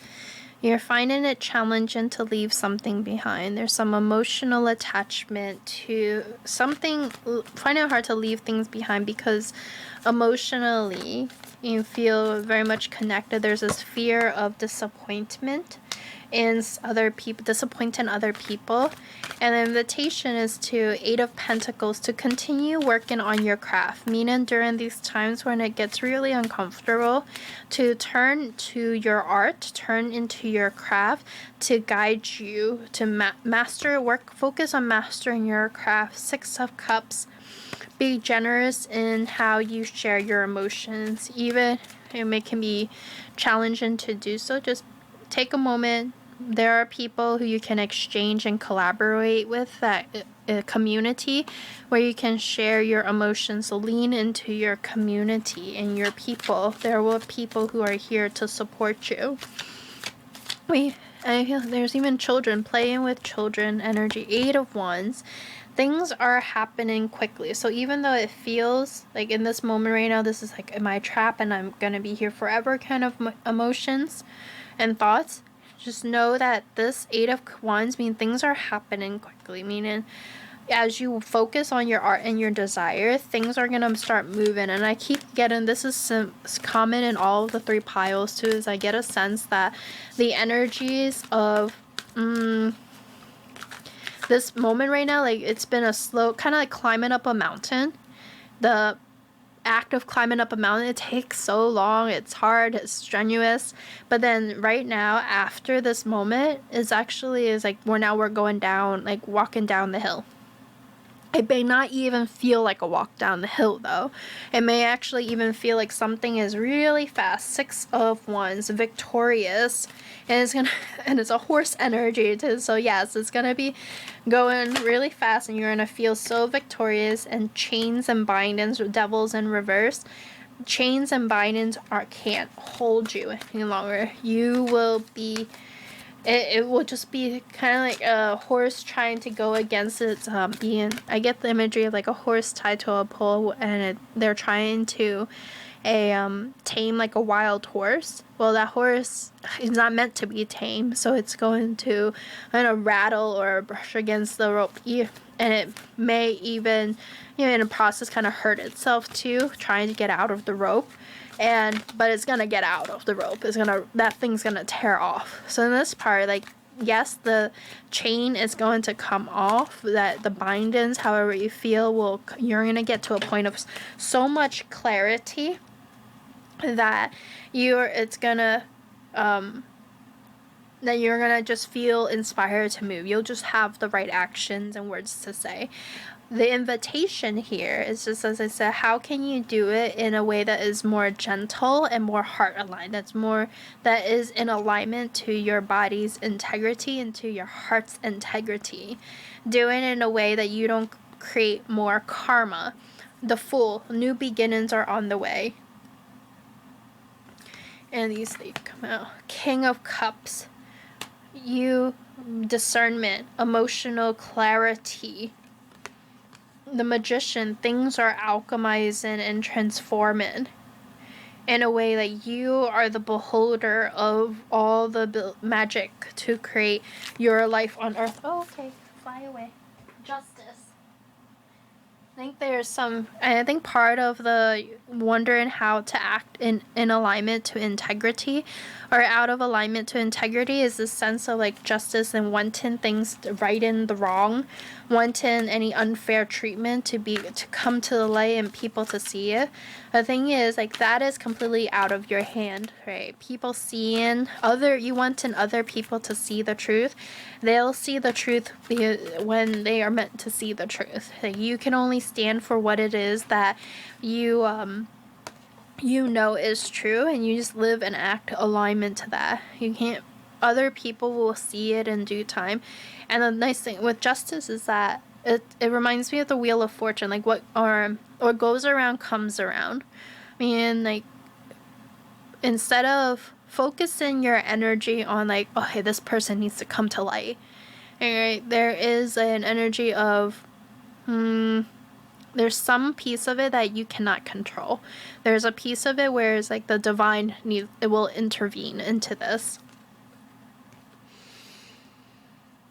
You're finding it challenging to leave something behind. There's some emotional attachment to something, finding it hard to leave things behind because emotionally you feel very much connected. There's this fear of disappointment in other people, disappointing other people. And the invitation is to 8 of Pentacles to continue working on your craft, meaning during these times when it gets really uncomfortable, to turn to your art, turn into your craft to guide you to master work, focus on mastering your craft. 6 of Cups. Be generous in how you share your emotions, even if it can be challenging to do so. Just take a moment. There are people who you can exchange and collaborate with, that a community where you can share your emotions. So lean into your community and your people. There will be people who are here to support you. I feel there's even children, playing with children energy. 8 of Wands. Things are happening quickly. So even though it feels like in this moment right now, this is like, am I trapped and I'm going to be here forever kind of emotions and thoughts, just know that this 8 of Wands mean things are happening quickly. Meaning as you focus on your art and your desire, things are going to start moving. And I keep getting, this is common in all of the 3 piles too, is I get a sense that the energies of this moment right now, like it's been a slow, kind of like climbing up a mountain. The act of climbing up a mountain, it takes so long, it's hard, it's strenuous. But then right now, after this moment, is like we're going down, like walking down the hill. It may not even feel like a walk down the hill, though. It may actually even feel like something is really fast. 6 of Wands, victorious, and it's a horse energy too. So yes, it's gonna be going really fast, and you're gonna feel so victorious. And chains and bindings, devils in reverse. Chains and bindings can't hold you any longer. You will be. It will just be kind of like a horse trying to go against its being. I get the imagery of like a horse tied to a pole, and they're trying to tame like a wild horse. Well, that horse is not meant to be tamed, so it's going to kind of rattle or brush against the rope, and it may even, in the process, kind of hurt itself too, trying to get out of the rope. But it's gonna get out of the rope. That thing's gonna tear off. So in this part, like, yes, the chain is going to come off, that the bindings, however you feel, you're gonna get to a point of so much clarity that you're gonna just feel inspired to move. You'll just have the right actions and words to say. The invitation here is just, as I said, how can you do it in a way that is more gentle and more heart aligned? That is in alignment to your body's integrity and to your heart's integrity. Do it in a way that you don't create more karma. The Fool, new beginnings are on the way. And these things come out. King of Cups. Discernment, emotional clarity. The Magician, things are alchemizing and transforming in a way that you are the beholder of all the magic to create your life on earth. Oh, okay, fly away. Justice. I think part of the wondering how to act in alignment to integrity, or out of alignment to integrity, is this sense of like justice and wanting things right in the wrong, wanting any unfair treatment to come to the light and people to see it. The thing is, like, that is completely out of your hand, right? People you wanting other people to see the truth. They'll see the truth when they are meant to see the truth. Like, you can only stand for what it is that you is true, and you just live and act alignment to that. You can't. Other people will see it in due time. And the nice thing with justice is that it reminds me of the Wheel of Fortune, like what goes around comes around. I mean, like, instead of focusing your energy on like, oh, hey, this person needs to come to light, right? There is an energy of there's some piece of it that you cannot control. There's a piece of it where it's like the divine it will intervene into this.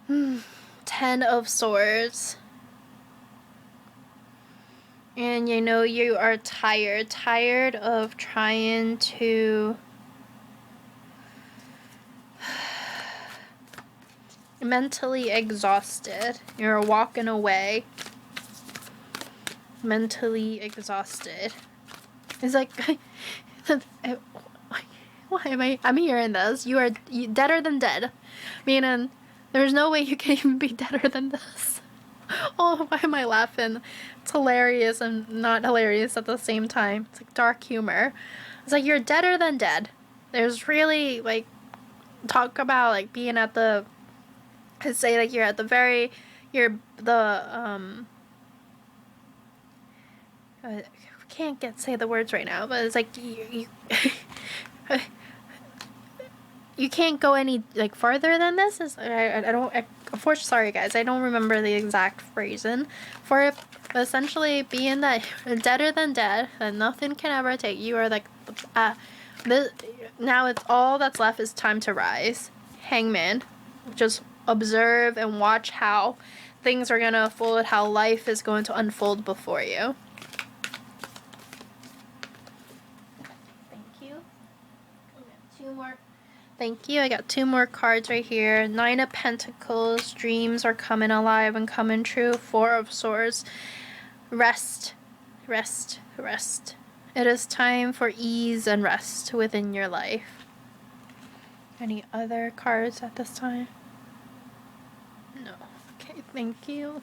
10 of Swords. And you are tired of trying to mentally exhausted. You're walking away. Mentally exhausted. It's like, why am I'm hearing this? You are deader than dead. Meaning, there's no way you can even be deader than this. Oh, why am I laughing? It's hilarious and not hilarious at the same time. It's like dark humor. It's like, you're deader than dead. There's really, like, talk about, like, being at the, I'd say, like, you're at the very, I can't say the words right now, but it's like, you can't go any, like, farther than this. Unfortunately, sorry guys, I don't remember the exact phrasing for it, but essentially being that you're deader than dead, and nothing can ever take you, are like, now it's all that's left is time to rise. Hangman. Just observe and watch how things are gonna unfold, how life is going to unfold before you. Thank you. I got 2 more cards right here. 9 of Pentacles. Dreams are coming alive and coming true. 4 of Swords. Rest. Rest. Rest. It is time for ease and rest within your life. Any other cards at this time? No. Okay, thank you.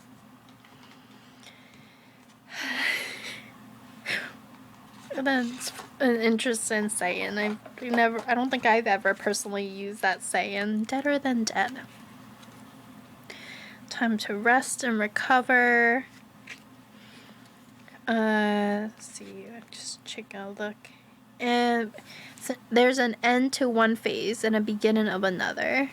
That's an interesting saying. I don't think I've ever personally used that saying. Deader than dead. Time to rest and recover. Let's see. Just check a look. And so there's an end to one phase and a beginning of another.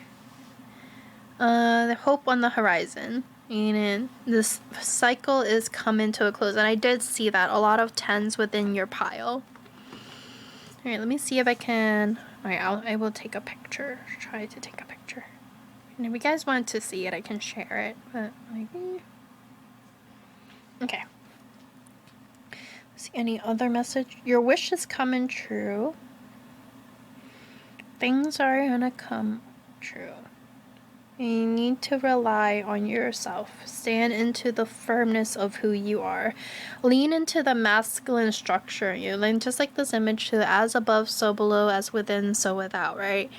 The hope on the horizon. And this cycle is coming to a close. And I did see that. A lot of 10s within your pile. Alright, let me see if I can... Alright, I will take a picture. Try to take a picture. And if you guys want to see it, I can share it. But maybe... Okay. See any other message? Your wish is coming true. Things are gonna come true. You need to rely on yourself. Stand into the firmness of who you are. Lean into the masculine structure in you. And just like this image, as above, so below, as within, so without, right?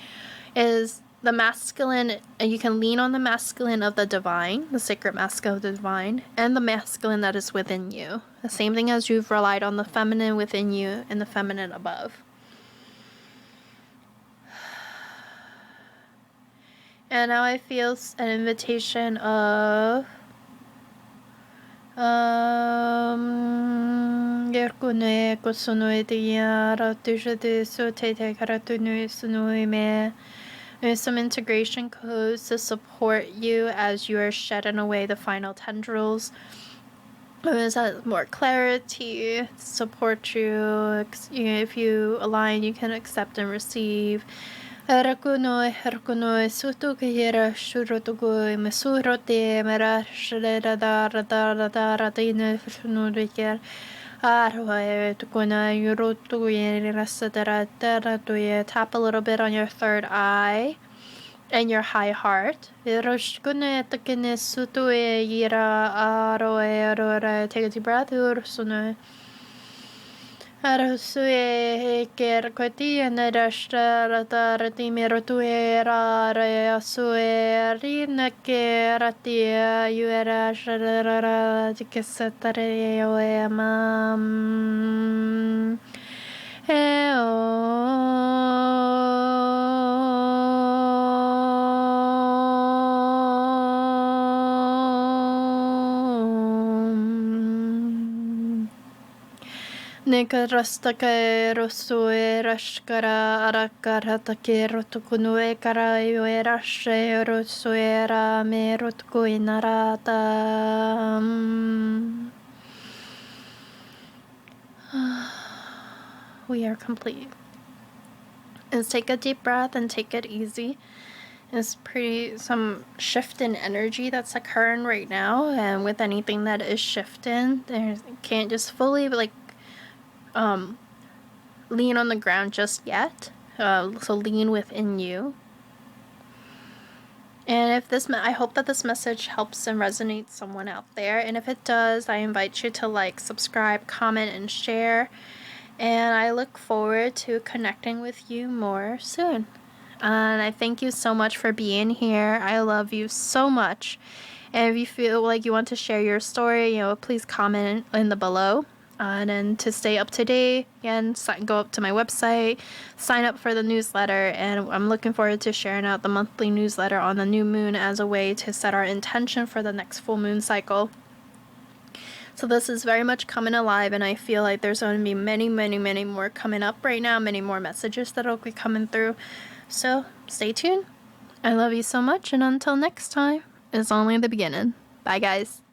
Is the masculine, and you can lean on the masculine of the divine, the sacred masculine of the divine, and the masculine that is within you. The same thing as you've relied on the feminine within you and the feminine above. And now I feel an invitation of there's some integration codes to support you as you are shedding away the final tendrils. There's more clarity, support you. If you align, you can accept and receive. Harakunoi sutukira shurotugoi mesurote mera shredadaradaradatine shunuriker arwae tukuna yurotuye rasadaratuye. Tap a little bit on your third eye and your high heart. Roshkune takine sutue yira aroe arora. Take a deep breath. Ursune. Arusue ker koti na rashta rata rati merotue rara asue rina ke ratia yuera sharara tikesatare oemam Nekarastake rosue rashkara arakaratake rotukunue karaue rashe rosuera me rotukuinarata. We are complete. Let's take a deep breath and take it easy. It's some shift in energy that's occurring right now, and with anything that is shifting, you can't just fully lean on the ground just yet. So lean within you. And I hope that this message helps and resonates someone out there. And if it does, I invite you to like, subscribe, comment, and share. And I look forward to connecting with you more soon. And I thank you so much for being here. I love you so much. And if you feel like you want to share your story, please comment in the below. And then to stay up to date, again, go up to my website, sign up for the newsletter, and I'm looking forward to sharing out the monthly newsletter on the new moon as a way to set our intention for the next full moon cycle. So this is very much coming alive, and I feel like there's going to be many, many, many more coming up right now, many more messages that will be coming through. So stay tuned. I love you so much, and until next time, it's only the beginning. Bye, guys.